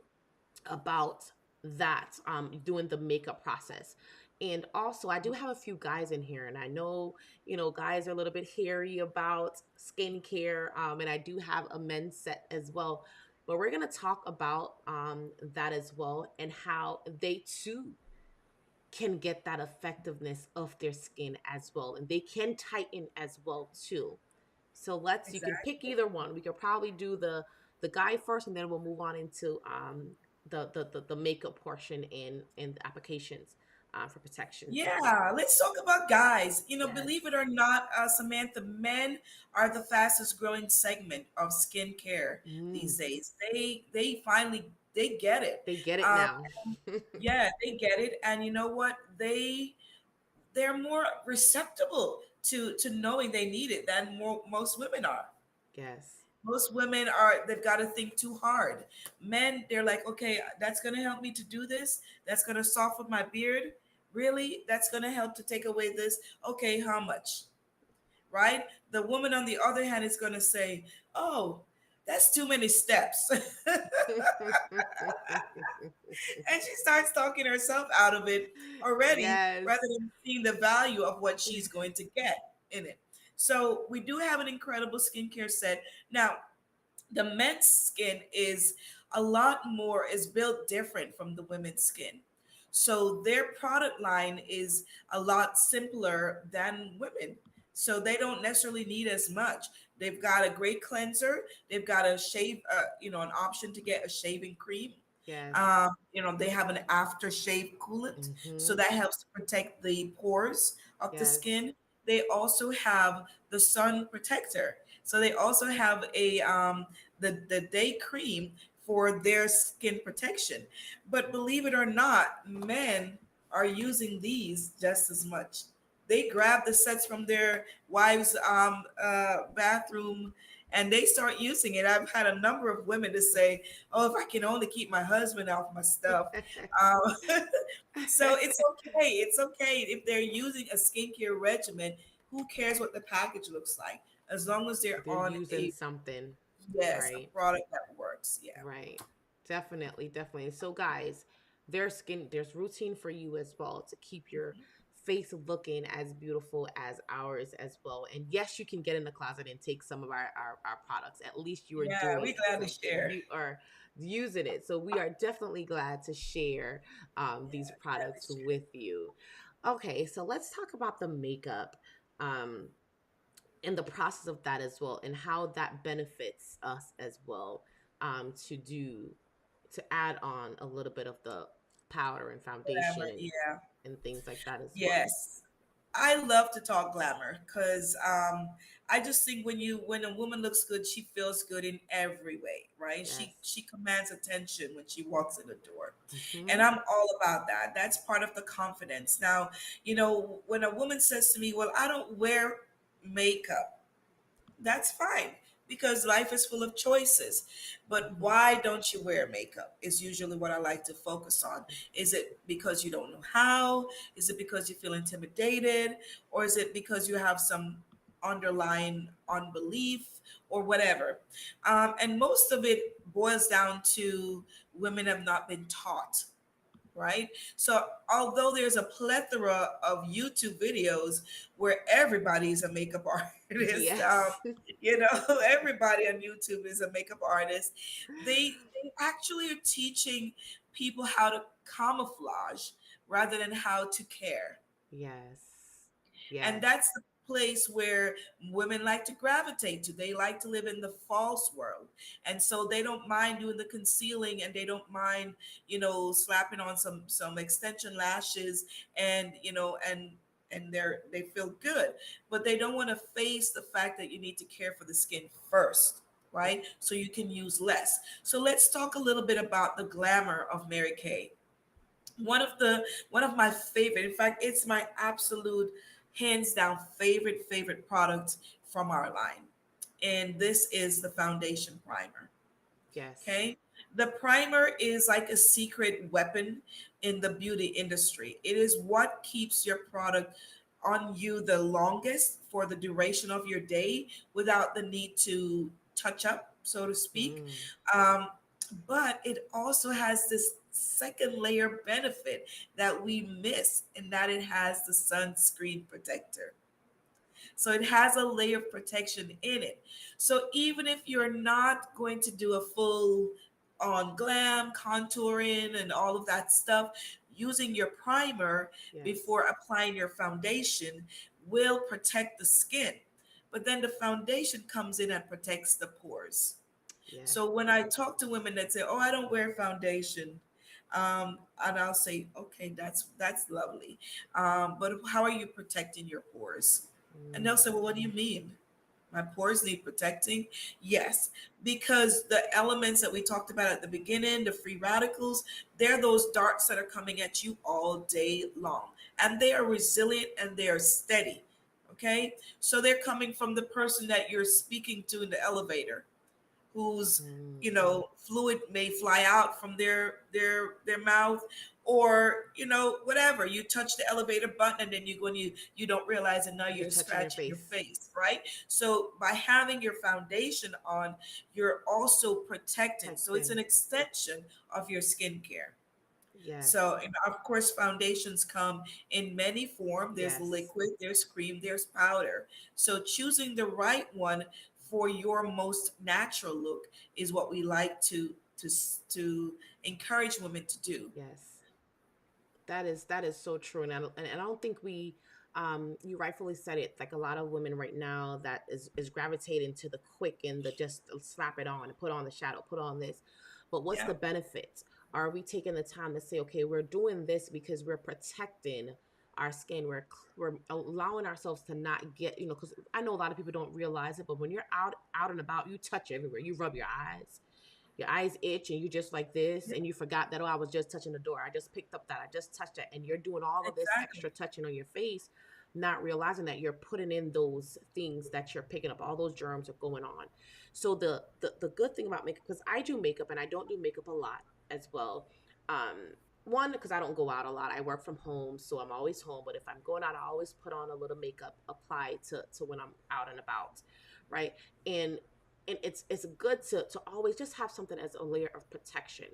about that, doing the makeup process. And also, I do have a few guys in here, and I know, guys are a little bit hairy about skincare, and I do have a men's set as well. But we're going to talk about that as well, and how they too can get that effectiveness of their skin as well. And they can tighten as well too. So you can pick
Exactly.
either one. We could probably do the guy first, and then we'll move on into the makeup portion and the applications for protection. So
Yeah, let's talk about guys.
yes.
Believe it or not, Samantha, men are the fastest growing segment of skincare
Mm,
these days. They finally they get it.
they get it
Um,
now.
yeah, they get it, and you know what? They're more receptible to knowing they need it than most women are.
Yes.
Most women are, they've got to think too hard. Men, they're like, okay, that's going to help me to do this. That's going to soften my beard. Really? That's going to help to take away this. Okay, how much? Right? The woman, on the other hand, is going to say, oh, that's too many steps. And she starts talking herself out of it already
Yes.
rather than seeing the value of what she's going to get in it. So we do have an incredible skincare set. Now, The men's skin is a lot more, is built different from the women's skin. So their product line is a lot simpler than women. So they don't necessarily need as much. They've got a great cleanser. They've got a shave, an option to get a shaving cream.
Yes.
They have an aftershave coolant, so
Mm-hmm.
that helps to protect the pores of the
Yes.
skin. They also have the sun protector. So they also have the day cream for their skin protection. But believe it or not, men are using these just as much. They grab the sets from their wives' bathroom and they start using it. I've had a number of women to say, "Oh, if I can only keep my husband off my stuff." Um, so it's okay. It's okay if they're using a skincare regimen. Who cares what the package looks like? As long as they're
They're
on
using
a,
something,
yes, a
right?
product that works. Yeah.
Right. Definitely, definitely. So guys, there's routine for you as well to keep your face looking as beautiful as ours as well. And yes, you can get in the closet and take some of our products. At least you are
Yeah, we
doing
glad to
something.
share.
You are using it. So we are definitely glad to share these
Yeah, glad
products
to share.
with you. Okay, so let's talk about the makeup. Um, and the process of that as well, and how that benefits us as well, to add on a little bit of the powder and foundation
Glamour. Yeah.
and things like that as well.
Yes. I love to talk glamour because I just think when a woman looks good, she feels good in every way, right?
Yes.
She commands attention when she walks in the door, and
Mm-hmm.
I'm all about that. That's part of the confidence. Now, when a woman says to me, "Well, I don't wear makeup," that's fine because life is full of choices. But
Mm-hmm.
why don't you wear makeup? Is usually what I like to focus on. Is it because you don't know how? Is it because you feel intimidated? Or is it because you have some underlying unbelief or whatever? And most of it boils down to women have not been taught, right? So although there's a plethora of YouTube videos where everybody's a makeup artist,
Yes.
everybody on YouTube is a makeup artist. They actually are teaching people how to camouflage rather than how to care.
Yes.
And
Yes.
that's the place where women like to gravitate to. They like to live in the false world. And so they don't mind doing the concealing and they don't mind, slapping on some extension lashes and, and they feel good. But they don't want to face the fact that you need to care for the skin first, right? So you can use less. So let's talk a little bit about the glamour of Mary Kay. One of my favorite, in fact, it's my absolute hands down favorite product from our line, and this is the foundation primer.
Yes.
Okay. The primer is like a secret weapon in the beauty industry. It is what keeps your product on you the longest for the duration of your day without the need to touch up, so to speak.
Mm.
Um, but it also has this second layer benefit that we miss, and that it has the sunscreen protector. So it has a layer of protection in it. So even if you're not going to do a full on glam, contouring, and all of that stuff, using your primer
Yes.
before applying your foundation will protect the skin. But then the foundation comes in and protects the pores.
Yes.
So when I talk to women that say, "Oh, I don't wear foundation," and I'll say, "Okay, that's lovely, but how are you protecting your pores?" And they'll
Mm.
say, "Well, what do you mean? My pores need protecting?" Yes, because the elements that we talked about at the beginning, the free radicals, they're those darts that are coming at you all day long, and they are resilient and they are steady. Okay, so they're coming from the person that you're speaking to in the elevator whose
Mm-hmm.
fluid may fly out from their mouth, or whatever, you touch the elevator button and then you don't realize, and now
You're
you're
touching your
scratching your
face.
face, right? So by having your foundation on, you're also protecting, so it's
Protecting.
an extension of your skincare.
Yes.
So, and of course, foundations come in many forms. There's
Yes.
liquid, there's cream, there's powder. So choosing the right one for your most natural look is what we like to encourage women to do.
Yes. That is so true, and I don't think we, you rightfully said it. Like a lot of women right now, that is gravitating to the quick and the just slap it on, put on the shadow, put on this. But what's
Yeah,
the benefit? Are we taking the time to say, okay, we're doing this because we're protecting our skin. We're allowing ourselves to not get, because I know a lot of people don't realize it, but when you're out and about, you touch everywhere. You rub your eyes itch and you just like this and you forgot that, oh, I was just touching the door, I just picked up that, I just touched it, and you're doing all of this
exactly.
extra touching on your face, not realizing that you're putting in those things that you're picking up, all those germs are going on. So the good thing about makeup, because I do makeup and I don't do makeup a lot as well. One, because I don't go out a lot, I work from home, so I'm always home, but if I'm going out, I always put on a little makeup, apply to when I'm out and about, right? And it's good to always just have something as a layer of protection,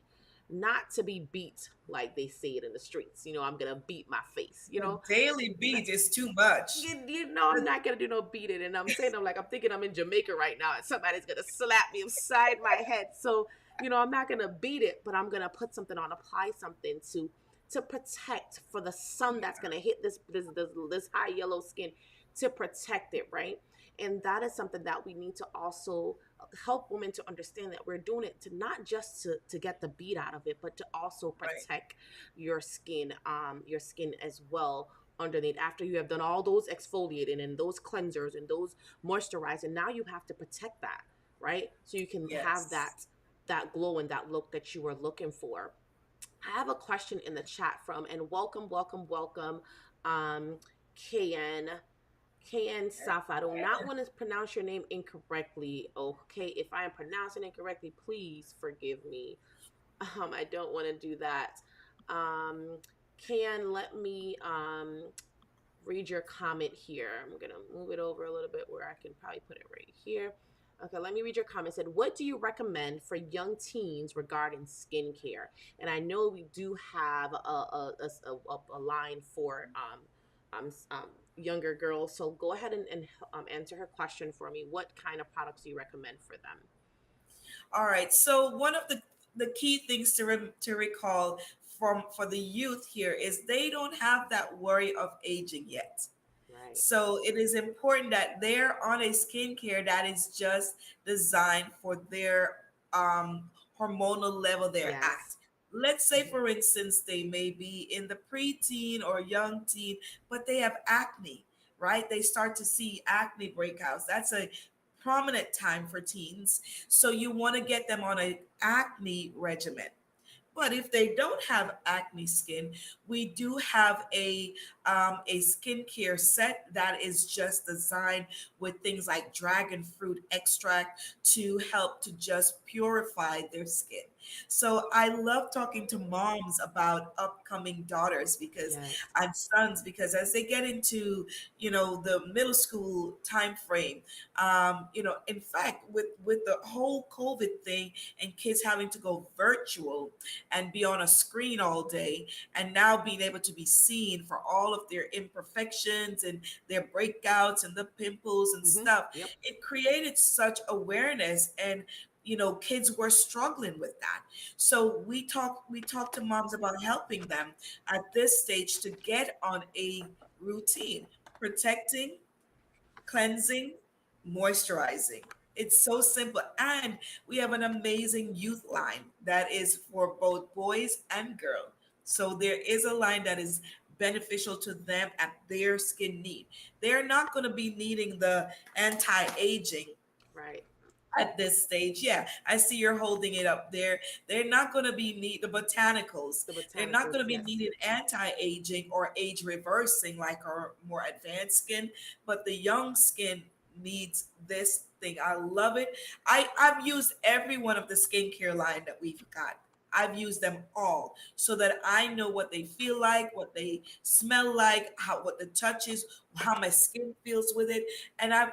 not to be beat like they say it in the streets. I'm gonna beat my face.
The daily beat is too much.
I'm not gonna do no beating, and I'm saying, I'm thinking I'm in Jamaica right now, and somebody's gonna slap me upside my head. So I'm not gonna beat it, but I'm gonna put something on, apply something to protect for the sun that's gonna hit this high yellow skin, to protect it, right? And that is something that we need to also help women to understand, that we're doing it to not just to get the beat out of it, but to also
Right.
protect your skin as well underneath, after you have done all those exfoliating and those cleansers and those moisturizing. Now you have to protect that, right? So you can have
Yes.
that glow and that look that you were looking for. I have a question in the chat from, and welcome, welcome, welcome, KN. KN Safa. I do not want to pronounce your name incorrectly. Okay, if I am pronouncing it incorrectly, please forgive me. I don't want to do that. Um, let me read your comment here. I'm gonna move it over a little bit where I can probably put it right here. Okay, let me read your comment. It said, what do you recommend for young teens regarding skincare? And I know we do have a line for younger girls. So go ahead and answer her question for me. What kind of products do you recommend for them?
All right. So one of the key things to recall from for the youth here is they don't have that worry of aging yet.
Right.
So it is important that they're on a skincare that is just designed for their hormonal level they're at.
Yes.
Let's say,
Hmm.
for instance, they may be in the preteen or young teen, but they have acne, right? They start to see acne breakouts. That's a prominent time for teens. So you want to get them on an acne regimen. But if they don't have acne skin, we do have a skincare set that is just designed with things like dragon fruit extract to help to just purify their skin. So I love talking to moms about upcoming daughters because
Yes.
and sons, because as they get into the middle school time frame, in fact, with the whole COVID thing and kids having to go virtual and be on a screen all day, and now being able to be seen for all of their imperfections and their breakouts and the pimples and
Hmm.
stuff,
Yep.
it created such awareness. And kids were struggling with that. So we talk to moms about helping them at this stage to get on a routine, protecting, cleansing, moisturizing. It's so simple. And we have an amazing youth line that is for both boys and girls. So there is a line that is beneficial to them at their skin need. They're not going to be needing the anti-aging
Right.
at this stage. Yeah, I see you're holding it up there. They're not going to be need the botanicals.
The
They're not
botanicals.
going to be
Yes.
needing anti-aging or age reversing like our more advanced skin, but the young skin needs this thing. I love it. I've used every one of the skincare line that we've got. I've used them all so that I know what they feel like, what they smell like, how what the touch is, how my skin feels with it. And I've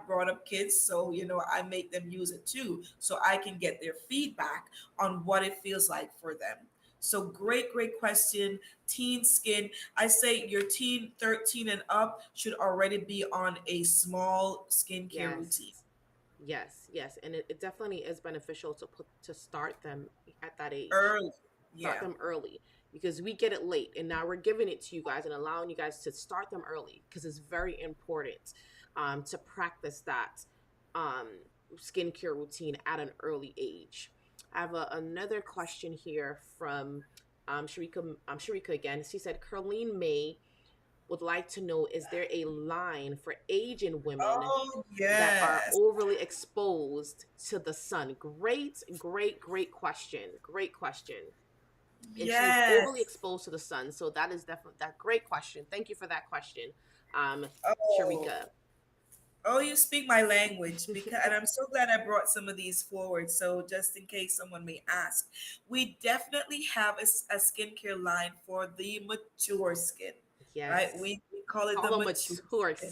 brought up kids, so I make them use it too, so I can get their feedback on what it feels like for them. So great question. Teen skin. I say your teen 13 and up should already be on a small skincare routine.
Yes. Yes, yes, and it definitely is beneficial to start them at that age.
Early.
Start
Yeah.
them early because we get it late, and now we're giving it to you guys and allowing you guys to start them early because it's very important to practice that um, skincare routine at an early age. I have another question here from Sharika again. She said, Carlene May would like to know, is there a line for Asian women
Oh,
that are
yes.
overly exposed to the sun? Great question. Great question. And she's overly
Yes.
exposed to the sun. So that is definitely that great question. Thank you for that question, um,
Oh.
Sharika.
Oh, you speak my language because, and I'm so glad I brought some of these forward. So just in case someone may ask, we definitely have a skincare line for the mature skin, right?
Yes.
We call it the
All a
mature
mature
skin.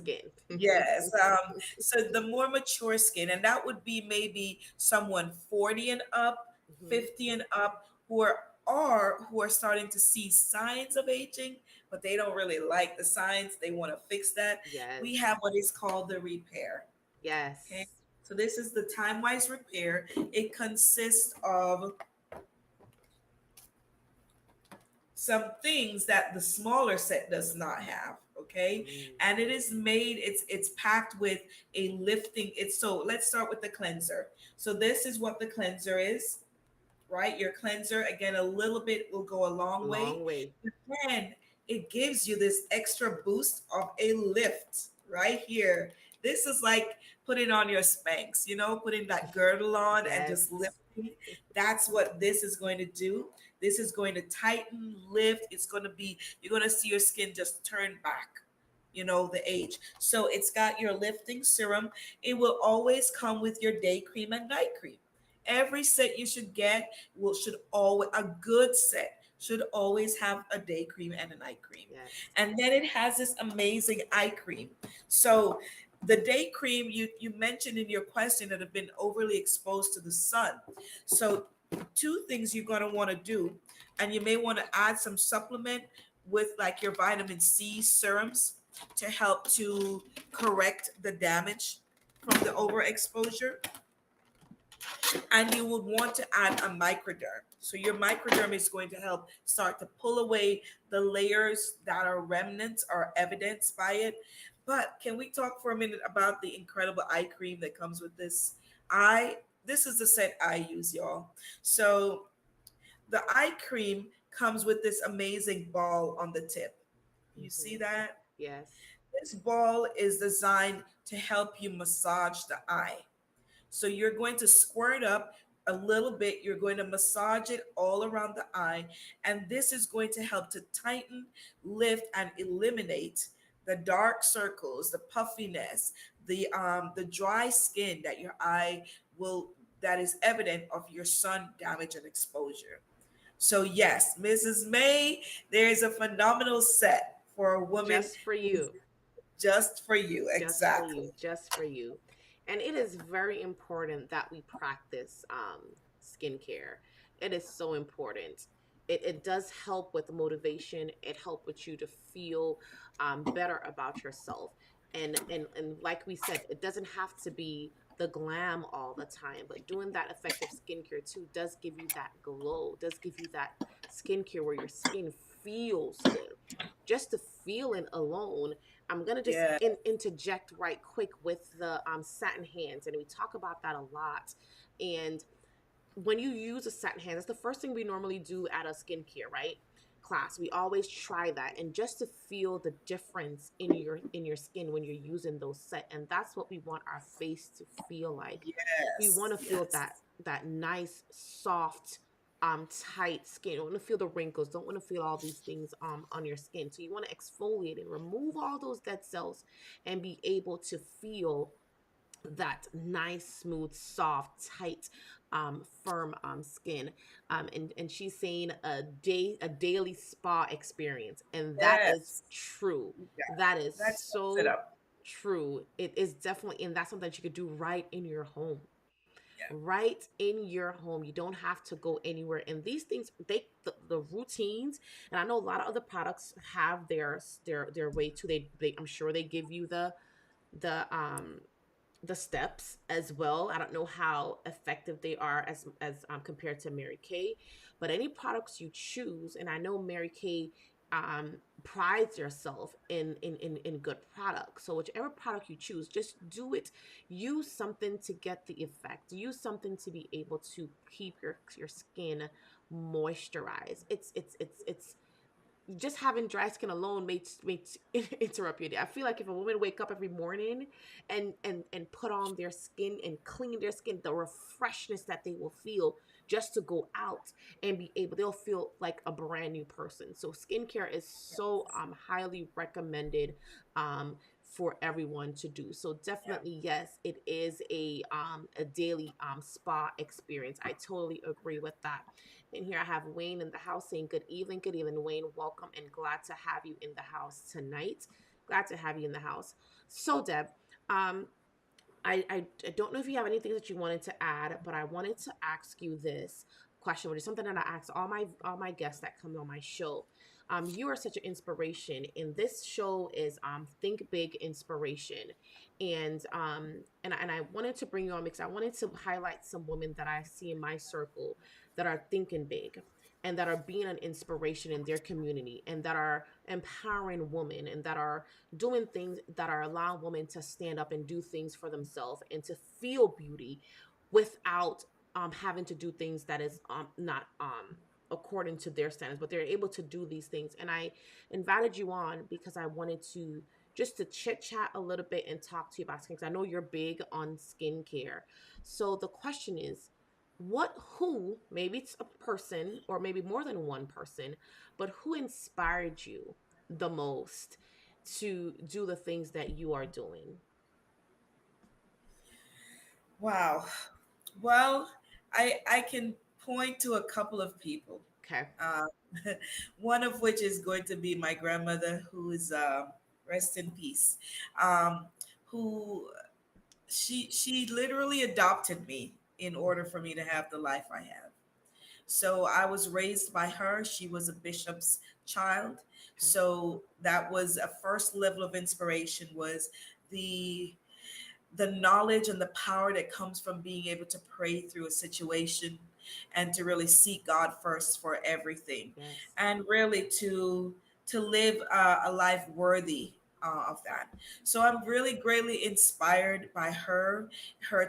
skin.
Yes. So the more mature skin, and that would be maybe someone 40 and up,
Mhm.
50 and up, who are starting to see signs of aging, but they don't really like the signs. They want to fix that. We
Yes.
have what is called the repair. Okay.
Yes.
So this is the time wise repair. It consists of some things that the smaller set does not have. Okay.
Mm.
And it is made, it's packed with a lifting. It's so let's start with the cleanser. So this is what the cleanser is, right? Your cleanser, again, a little bit will go a
A
long
long
way.
way.
But then it gives you this extra boost of a lift right here. This is like putting on your Spanx, putting that girdle on and just
Yes.
lifting. That's what this is going to do. This is going to tighten, lift. It's going to be, you're going to see your skin just turn back, the age. So it's got your lifting serum. It will always come with your day cream and night cream. Every set you should get should always, a good set should always have a day cream and a night cream.
Yes.
And then it has this amazing eye cream. So the day cream, you mentioned in your question that have been overly exposed to the sun. So two things you're going to want to do, and you may want to add some supplement with like your vitamin C serums to help to correct the damage from the overexposure. And you would want to add a microderm. So your microderm is going to help start to pull away the layers that are remnants or evidenced by it. But can we talk for a minute about the incredible eye cream that comes with this? I This is the set I use, y'all. So the eye cream comes with this amazing ball on the tip. You see
Hmm.
that?
Yes.
This ball is designed to help you massage the eye. So you're going to squirt up a little bit. You're going to massage it all around the eye. And this is going to help to tighten, lift, and eliminate the dark circles, the puffiness, the dry skin that your eye will that is evident of your sun damage and exposure. So yes, Mrs. May, there is a phenomenal set for a woman
Just for
who's
you.
just for you.
Just for
Exactly.
you. Just for you. And it is very important that we practice skincare. It is so important. It does help with motivation. It helps with you to feel better about yourself. And like we said, it doesn't have to be the glam all the time, but doing that effective skincare too does give you that glow, does give you that skincare where your skin feels good. Just the feeling alone. I'm gonna just
Yeah.
interject right quick with the satin hands, and we talk about that a lot. And when you use a satin hand, that's the first thing we normally do at a skincare, right? Class. We always try that, and just to feel the difference in your skin when you're using those set, and that's what we want our face to feel like. We
Yes.
want to feel
Yes.
that nice, soft, tight skin. You want to feel the wrinkles. Don't want to feel all these things on your skin. So you want to exfoliate and remove all those dead cells and be able to feel that nice, smooth, soft, tight, firm skin. And she's saying a daily spa experience, and that is
Yes.
true.
Yeah.
That is
That sums it
so
up.
true. It is definitely, and that's something that you could do right in your home.
Yeah.
Right in your home. You don't have to go anywhere. And these things, the routines, and I know a lot of other products have their way too. I'm sure they give you the the steps as well. I don't know how effective they are as compared to Mary Kay, but any products you choose, and I know Mary Kay prides yourself in good products. So whichever product you choose, just do it. Use something to get the effect. Use something to be able to keep your skin moisturized. It's just having dry skin alone makes interrupt your day. I feel like if a woman wake up every morning and put on their skin and clean their skin, the refreshness that they will feel just to go out and be able, they'll feel like a brand new person. So skincare is so highly recommended for everyone to do. So
Yeah.
definitely yes, it is a daily spa experience. I totally agree with that. And here I have Wayne in the house saying, good evening, good evening, Wayne. Welcome and glad to have you in the house tonight. Glad to have you in the house. So, Deb, um, I don't know if you have anything that you wanted to add, but I wanted to ask you this question, which is something that I ask all my guests that come on my show. You are such an inspiration, and this show is Think Big Inspiration, and I wanted to bring you on because I wanted to highlight some women that I see in my circle that are thinking big and that are being an inspiration in their community and that are empowering women and that are doing things that are allowing women to stand up and do things for themselves and to feel beauty without having to do things that is not according to their standards, but they're able to do these things. And I invited you on because I wanted to just to chit chat a little bit and talk to you about skin, because I know you're big on skincare. So the question is, who, maybe it's a person or maybe more than one person, but who inspired you the most to do the things that you are doing?
Wow. Well, I can point to a couple of people.
Okay.
Uh, one of which is going to be my grandmother, who is rest in peace. Um, who she literally adopted me in order for me to have the life I have. So I was raised by her. She was a bishop's child.
Okay.
So that was a first level of inspiration, was the the knowledge and the power that comes from being able to pray through a situation and to really seek God first for everything,
Yes.
and really to live a life worthy of that. So I'm really greatly inspired by her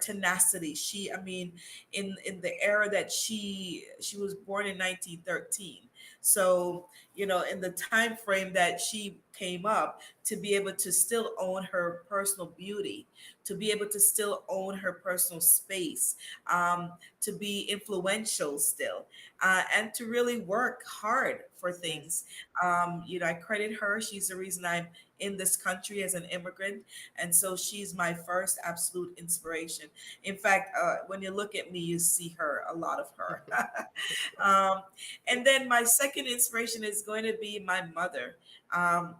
tenacity. She, I mean, in the era that she was born in 1913. So, in the time frame that she came up, to be able to still own her personal beauty, to be able to still own her personal space, to be influential still, and to really work hard for
Yes.
things. I credit her. She's the reason I'm in this country as an immigrant. And so she's my first absolute inspiration. In fact, when you look at me, you see her, a lot of her. um, and then my second inspiration is going to be my mother. Um,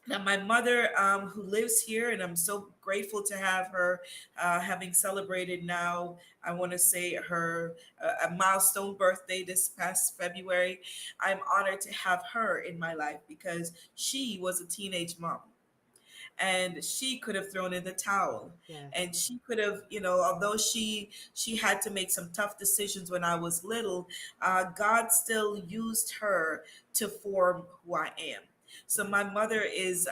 Now, my mother, who lives here, and I'm so grateful to have her, having celebrated now, I want to say her a milestone birthday this past February. I'm honored to have her in my life because she was a teenage mom, and she could have thrown in the towel,
Yes.
and she could have, although she had to make some tough decisions when I was little, God still used her to form who I am. So
Yes.
my mother is,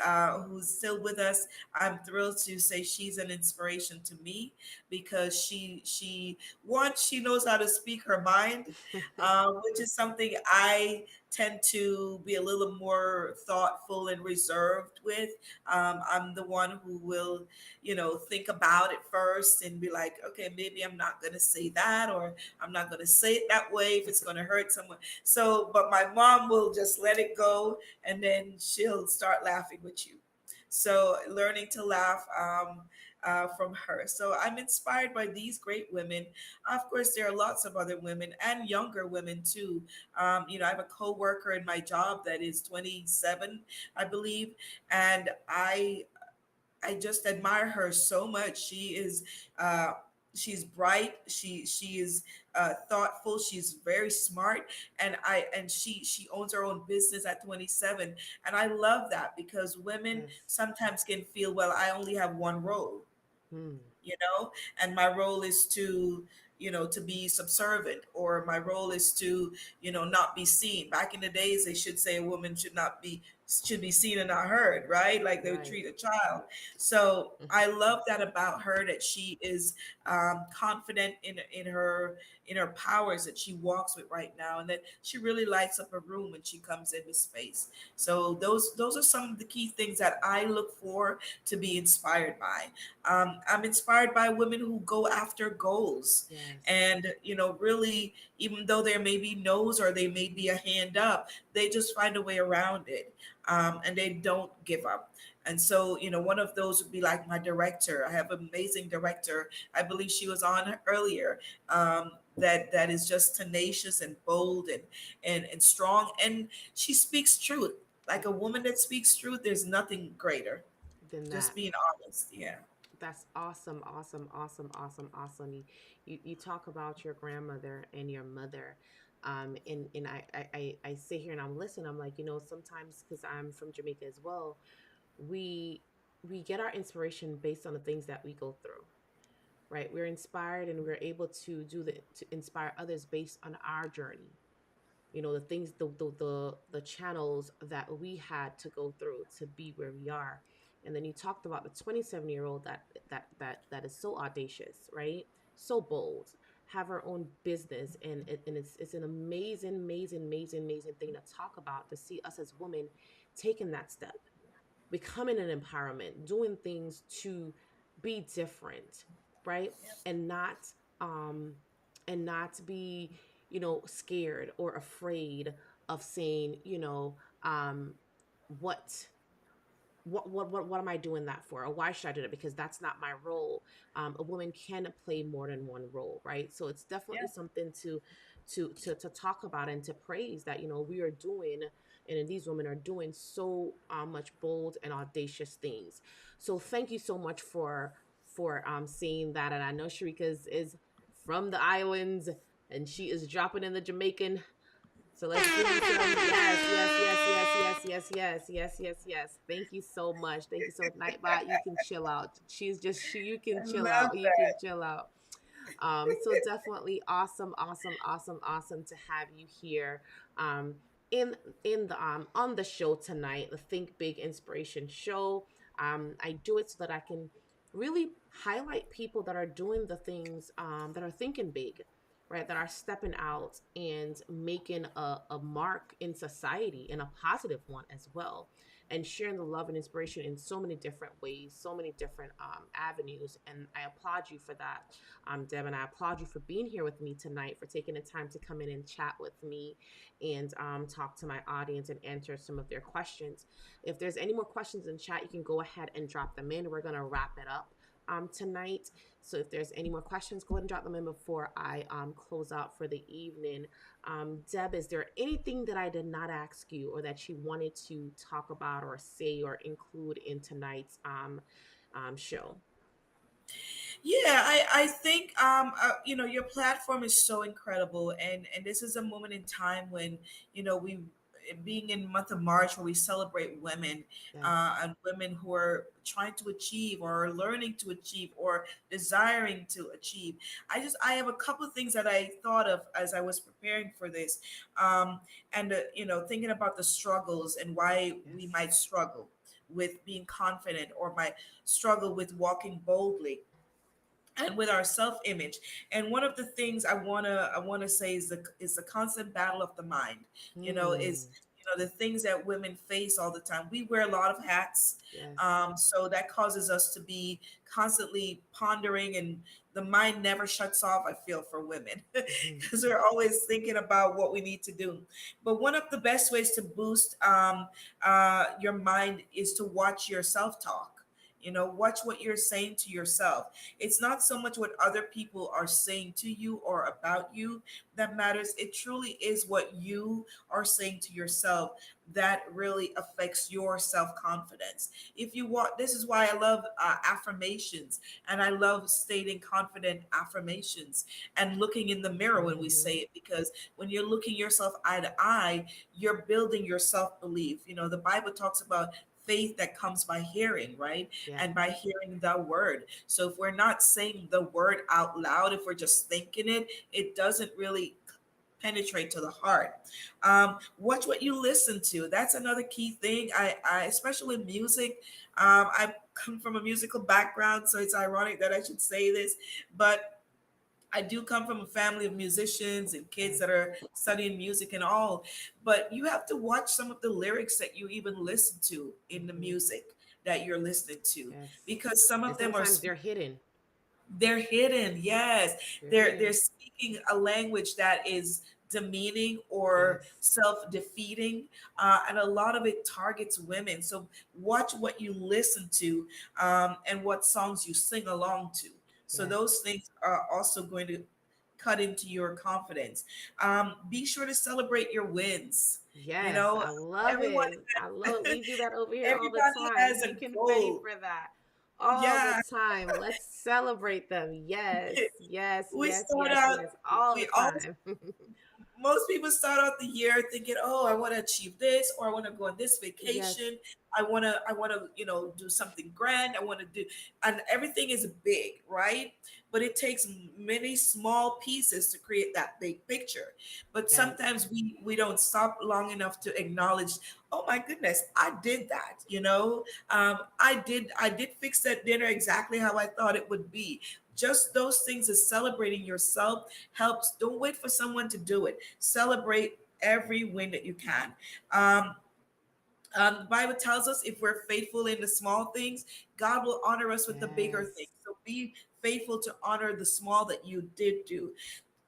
who's still with us. I'm thrilled to say she's an inspiration to me because she once she knows how to speak her mind, which is something I tend to be a little more thoughtful and reserved with. I'm the one who will, think about it first and be like, okay, maybe I'm not going to say that, or I'm not going to say it that way if it's going to hurt someone. So, but my mom will just let it go, and then she'll start laughing with you. So, learning to laugh, from her. So, I'm inspired by these great women. Of course, there are lots of other women and younger women too. I have a coworker in my job that is 27, I believe, and I just admire her so much. Uh, she's bright. She is thoughtful. She's very smart, and she owns her own business at 27. And I love that because women
Yes.
sometimes can feel, well, I only have one role.
Hmm.
you know, and my role is to, to be subservient, or my role is to, not be seen. Back in the days, they should say a woman should be seen and not heard, right? Like they would
Right.
treat a child. So I love that about her, that she is confident in her powers that she walks with right now, and that she really lights up a room when she comes into space. So those are some of the key things that I look for to be inspired by. I'm inspired by women who go after goals,
Yes.
and really, even though there may be no's or they may be a hand up, they just find a way around it, and they don't give up. And so, one of those would be like my director. I have an amazing director. I believe she was on earlier. That is just tenacious and bold and strong, and she speaks truth. Like a woman that speaks truth, there's nothing greater.
Than
Just
that.
being honest. Yeah.
That's awesome, awesome, awesome, awesome, awesome. You talk about your grandmother and your mother. And I sit here and I'm listening. I'm like, sometimes because I'm from Jamaica as well, we we get our inspiration based on the things that we go through, right? We're inspired and we're able to to inspire others based on our journey. The things, the channels that we had to go through to be where we are. And then you talked about the 27-year-old that is so audacious, right? So bold, have her own business, and it's an amazing, amazing, amazing, amazing thing to talk about, to see us as women taking that step, becoming an empowerment, doing things to be different, right? And not um be, scared or afraid of saying, um what what am I doing that for, or why should I do that, because that's not my role. A woman can play more than one role, right? So it's definitely
Yeah.
something to talk about and to praise that, we are doing, and these women are doing so much bold and audacious things. So thank you so much for saying that. And I know Sharika is from the islands, and she is dropping in the Jamaican, so let's give you some. Yes, yes, yes, yes, yes, yes, yes, yes, yes, yes. Thank you so much. Thank you so much. Nightbot, you can chill out. You can
I
chill
love
out. You can
that.
chill out. So definitely awesome, awesome, awesome, awesome to have you here. Um, in the on the show tonight, the Think Big Inspiration Show. I do it so that I can really highlight people that are doing the things, that are thinking big, right? That are stepping out and making a mark in society, in a positive one as well, and sharing the love and inspiration in so many different ways, so many different avenues. And I applaud you for that, Deb, and I applaud you for being here with me tonight, for taking the time to come in and chat with me and talk to my audience and answer some of their questions. If there's any more questions in chat, you can go ahead and drop them in. We're going to wrap it up tonight. So if there's any more questions, go ahead and drop them in before I close out for the evening. Deb, is there anything that I did not ask you, or that you wanted to talk about or say or include in tonight's show?
Yeah, I think your platform is so incredible, and this is a moment in time when we, being in the month of March, where we celebrate women,
Yes.
and women who are trying to achieve, or learning to achieve, or desiring to achieve. I have a couple of things that I thought of as I was preparing for this, and thinking about the struggles and why we
Yes.
might struggle with being confident, or might struggle with walking boldly and with our self-image. And one of the things I want to say is the constant battle of the mind. Is
Hmm.
the things that women face all the time. We wear a lot of hats,
Yes.
so that causes us to be constantly pondering, and the mind never shuts off, I feel, for women,
Mhm.
because we're always thinking about what we need to do. But one of the best ways to boost your mind is to watch your self-talk. Watch what you're saying to yourself. It's not so much what other people are saying to you or about you that matters. It truly is what you are saying to yourself that really affects your self confidence. If you want, this is why I love affirmations, and I love stating confident affirmations and looking in the mirror when we say
Mhm.
it, because when you're looking yourself eye to eye, you're building your self belief. The Bible talks about faith that comes by hearing, right?
Yeah.
And by hearing the word. So if we're not saying the word out loud, if we're just thinking it, it doesn't really penetrate to the heart. Watch what you listen to. That's another key thing. I especially in music. I come from a musical background, so it's ironic that I should say this, but I do come from a family of musicians and kids
Yes.
that are studying music and all. But you have to watch some of the lyrics that you even listen to in the
Hmm.
music that you're listening to,
Yes.
because some
And
of them are,
sometimes they're hidden.
they're hidden. Yes,
They're
they're
hidden.
speaking a language that is demeaning or
Yes.
self-defeating, and a lot of it targets women. So watch what you listen to, and what songs you sing along to. So
Yes.
those things are also going to cut into your confidence. Be sure to celebrate your wins. You
Yes,
know,
I love
everyone,
it. I love it. We do that over here all the
everybody
time.
has
We
a
confetti
goal.
for that all the
Yeah.
time. Let's celebrate them. Yes, yes,
We
yes,
start
yes,
out,
yes, all the
we all
time.
most people start out the year thinking, "Oh, I want to achieve this, or I want to go on this
Yes,
vacation. I want to, do something grand. I want to do," and everything is big, right? But it takes many small pieces to create that big picture. But
yes,
sometimes we don't stop long enough to acknowledge, "Oh my goodness, I did that." I did fix that dinner exactly how I thought it would be. Just those things is celebrating yourself helps. Don't wait for someone to do it. Celebrate every win that you can. Um, the Bible tells us if we're faithful in the small things, God will honor us with the bigger things.
yes,
So be faithful to honor the small that you did do.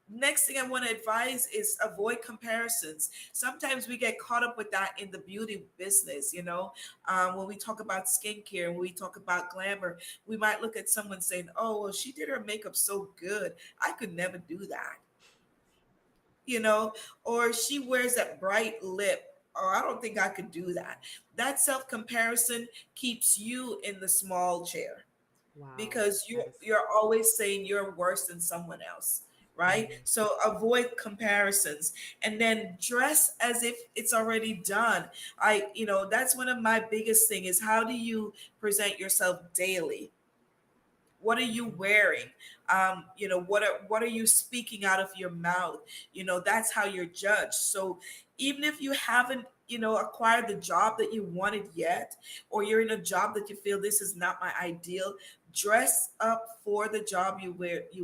Next thing I want to advise is avoid comparisons. Sometimes we get caught up with that in the beauty business. When we talk about skincare, when we talk about glamour, we might look at someone saying, "Oh, well, she did her makeup so good. I could never do that." you know, or she wears that bright lip, or I don't think I could do that. That self comparison keeps you in the small chair,
wow,
because you
that is,
you're always saying you're worse than someone else, right?
mm,
So avoid comparisons, and then dress as if it's already done. That's one of my biggest thing is, how do you present yourself daily? What are you
mhm,
wearing? What are you speaking out of your mouth? That's how you're judged. So even if you haven't acquired the job that you wanted yet, or you're in a job that you feel this is not my ideal, dress up for the job you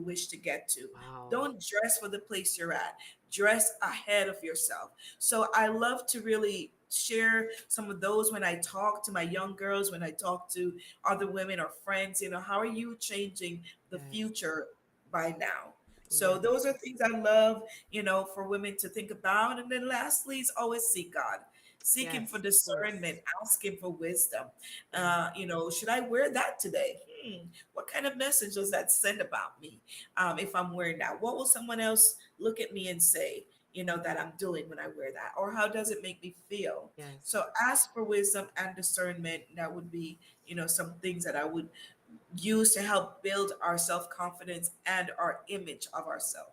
wish to get to.
wow,
Don't dress for the place you're at. Dress ahead of yourself. So I love to really share some of those when I talk to my young girls, when I talk to other women or friends. How are you changing the
yes,
future by now? So
yes,
those are things I love, for women to think about. And then lastly is always seek God. Seek him for
yes, of course,
discernment, ask him for wisdom.
yes,
Should I wear that today? What kind of message does that send about me? If I'm wearing that, what will someone else look at me and say, that I'm doing when I wear that? Or how does it make me feel?
yes.
So ask for wisdom and discernment. That would be, some things that I would use to help build our self confidence and our image of ourselves.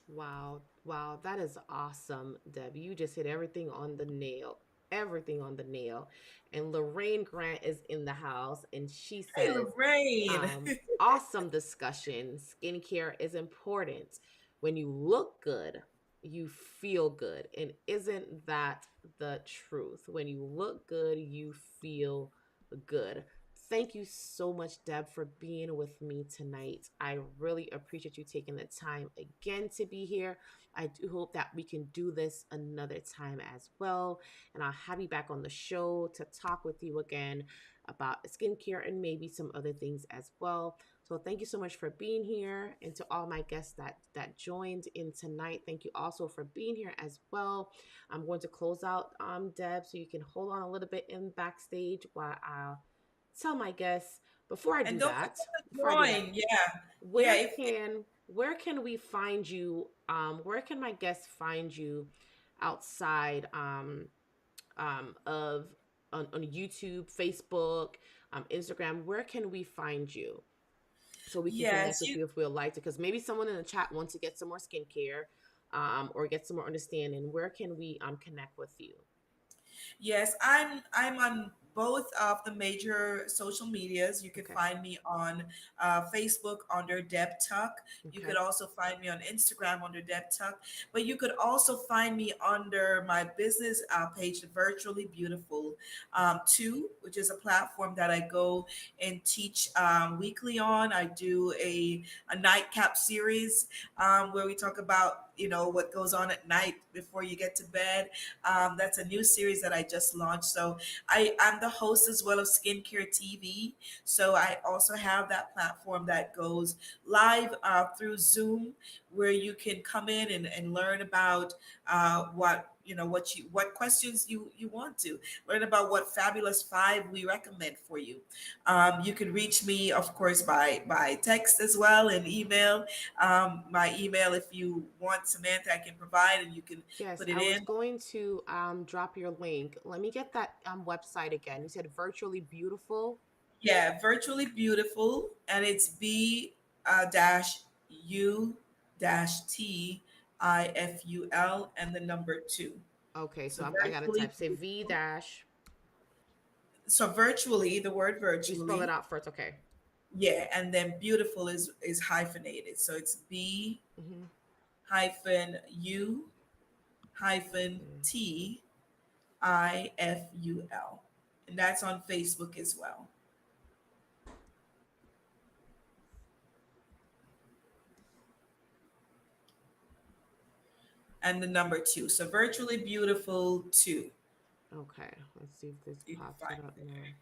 Wow, wow, that is awesome, Deb. You just hit everything on the nail. Everything on the nail. And Lorraine Grant is in the house and she
Hey,
says,
Lorraine.
awesome discussion. Skincare is important. When you look good, you feel good. And isn't that the truth? When you look good, you feel good. Thank you so much, Deb, for being with me tonight. I really appreciate you taking the time again to be here. I do hope that we can do this another time as well. And I'll have you back on the show to talk with you again about skincare and maybe some other things as well. So thank you so much for being here, and to all my guests that joined in tonight. Thank you also for being here as well. I'm going to close out, Deb, so you can hold on a little bit in backstage while I'll tell my guests. Before I
And
do
don't
that,
forget to
before I do that,
join. Yeah. Yeah.
where can where can we find you? Where can my guests find you outside of on YouTube, Facebook, Instagram? Where can we find you so we can connect
Yes.
with you if we'd like to? Because maybe someone in the chat wants to get some more skincare, or get some more understanding. Where can we connect with you?
Yes, I'm on both of the major social medias. You could
Okay.
find me on Facebook under Deb Tuck. You
Okay.
could also find me on Instagram under Deb Tuck. But you could also find me under my business page, Virtually Beautiful 2, which is a platform that I go and teach weekly on. I do a nightcap series where we talk about what goes on at night before you get to bed. That's a new series that I just launched. So I'm the host as well of Skincare TV. So I also have that platform that goes live through Zoom, where you can come in and learn about what questions you want to learn about, what fabulous five we recommend for you. You can reach me, of course, by text as well and email. My email, if you want, Samantha, I can provide, and you can
Yes,
put it
I was
in.
going to drop your link. Let me get that website again. You said Virtually Beautiful.
Yeah, Virtually Beautiful, and it's B dash U dash T IFUL and the number two.
Okay,
So
so I gotta
virtually
type say V
beautiful.
dash.
So virtually, the word
You spell it
virtually,
out first. Okay.
yeah, and then beautiful is hyphenated. So it's B
Mm-hmm.
hyphen U hyphen
Hyphen.
T IFUL, and that's on Facebook as well. And the number two. So virtually beautiful two.
Okay, let's see if this
You can
pops
find
it up
me
now.
there.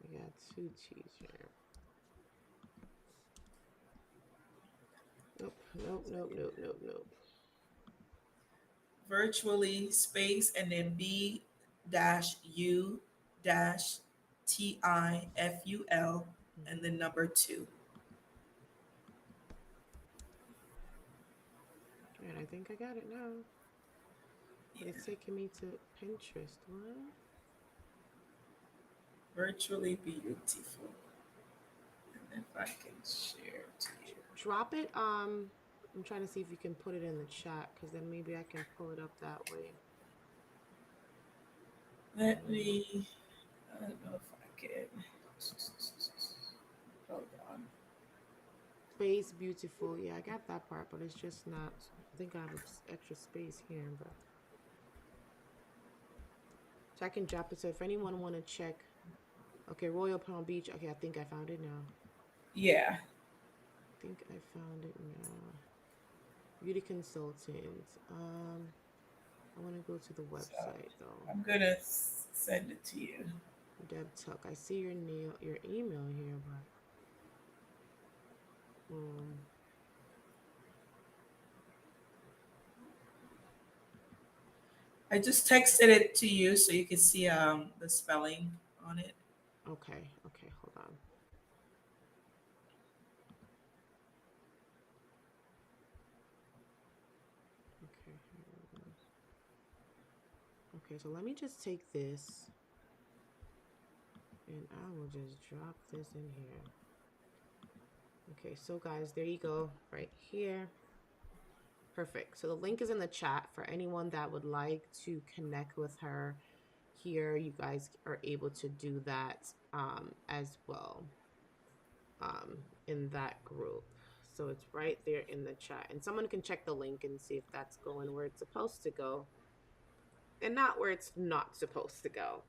We got two T's here. Nope, nope, nope, nope, nope, nope.
Virtually space and then B dash U dash TIFUL and
Mm-hmm.
then number two.
And I think I got it now. But
Yeah.
it's taking me to Pinterest. What?
Virtually beautiful. And if I can share to you.
Drop it. I'm trying to see if you can put it in the chat because then maybe I can pull it up that way.
Let
Um,
me, I don't know if I can. Hold on.
Space beautiful. Yeah, I got that part, but it's just not. I think I have extra space here, but so I can drop it. So if anyone want to check, okay, Royal Palm Beach. Okay, I think I found it now.
Yeah.
I think I found it now. Beauty consultant. I want to go to the
So
website though.
I'm going to send it to you.
Deb Tuck. I see your email here, but um,
I just texted it to you so you can see the spelling on it.
okay, okay, hold on. Okay, here it is. Okay, so let me just take this and I will just drop this in here. Okay, so guys, there you go, right here. Perfect. So the link is in the chat for anyone that would like to connect with her here. You guys are able to do that as well in that group. So it's right there in the chat. And someone can check the link and see if that's going where it's supposed to go and not where it's not supposed to go.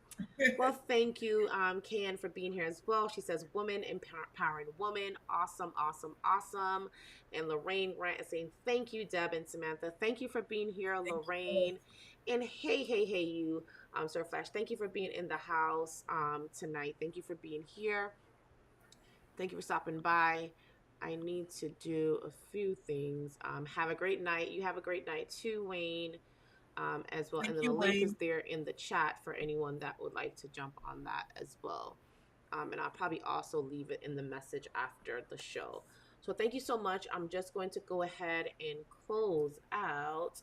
Well, thank you, Can, for being here as well. She says, "Woman empowering woman, awesome, awesome, awesome." And Lorraine Grant is saying, "Thank you, Deb and Samantha. Thank you for being here,
Thank you.
Lorraine." And hey, hey, hey, you, Sir Flash. Thank you for being in the house tonight. Thank you for being here. Thank you for stopping by. I need to do a few things. Have a great night. You have a great night too, Wayne, as well.
Thank
And then the
you,
link is
Wayne.
there in the chat for anyone that would like to jump on that as well. And I'll probably also leave it in the message after the show. So thank you so much. I'm just going to go ahead and close out.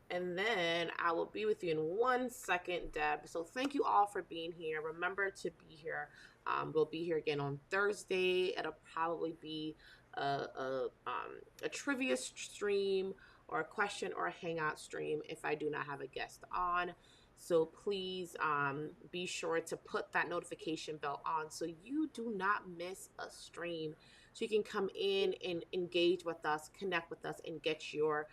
And then I will be with you in 1 second, Deb. So thank you all for being here. Remember to be here. We'll be here again on Thursday. It'll probably be a trivia stream or a question or a hangout stream if I do not have a guest on. So please be sure to put that notification bell on so you do not miss a stream. So you can come in and engage with us, connect with us, and get your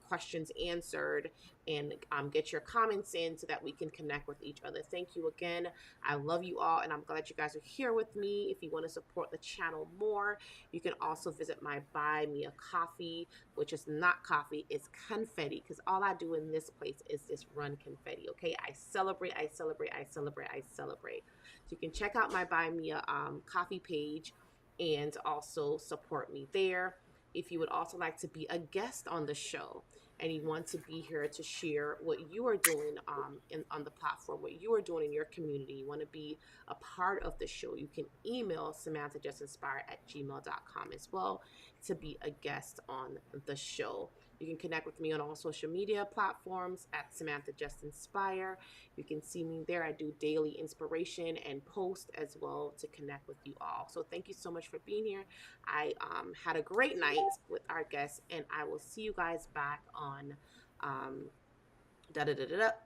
questions answered and get your comments in so that we can connect with each other. Thank you again. I love you all, and I'm glad you guys are here with me. If you want to support the channel more, you can also visit my Buy Me a Coffee, which is not coffee, it's confetti, because all I do in this place is just run confetti, okay? I celebrate, I celebrate, I celebrate, I celebrate. So you can check out my Buy Me a Coffee page and also support me there. If you would also like to be a guest on the show and you want to be here to share what you are doing on the platform, what you are doing in your community, you want to be a part of the show, you can email samanthajustinspire@gmail.com as well to be a guest on the show. You can connect with me on all social media platforms at Samantha Just Inspire. You can see me there. I do daily inspiration and post as well to connect with you all. So thank you so much for being here. I had a great night with our guests, and I will see you guys back on um,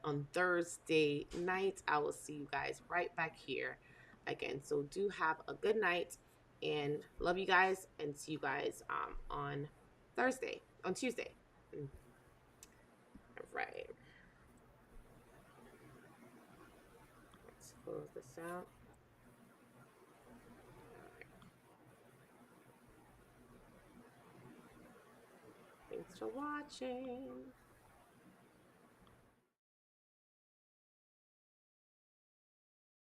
on Thursday night. I will see you guys right back here again. So do have a good night and love you guys, and see you guys on Tuesday. All right. Let's close this out. All right. Thanks for watching.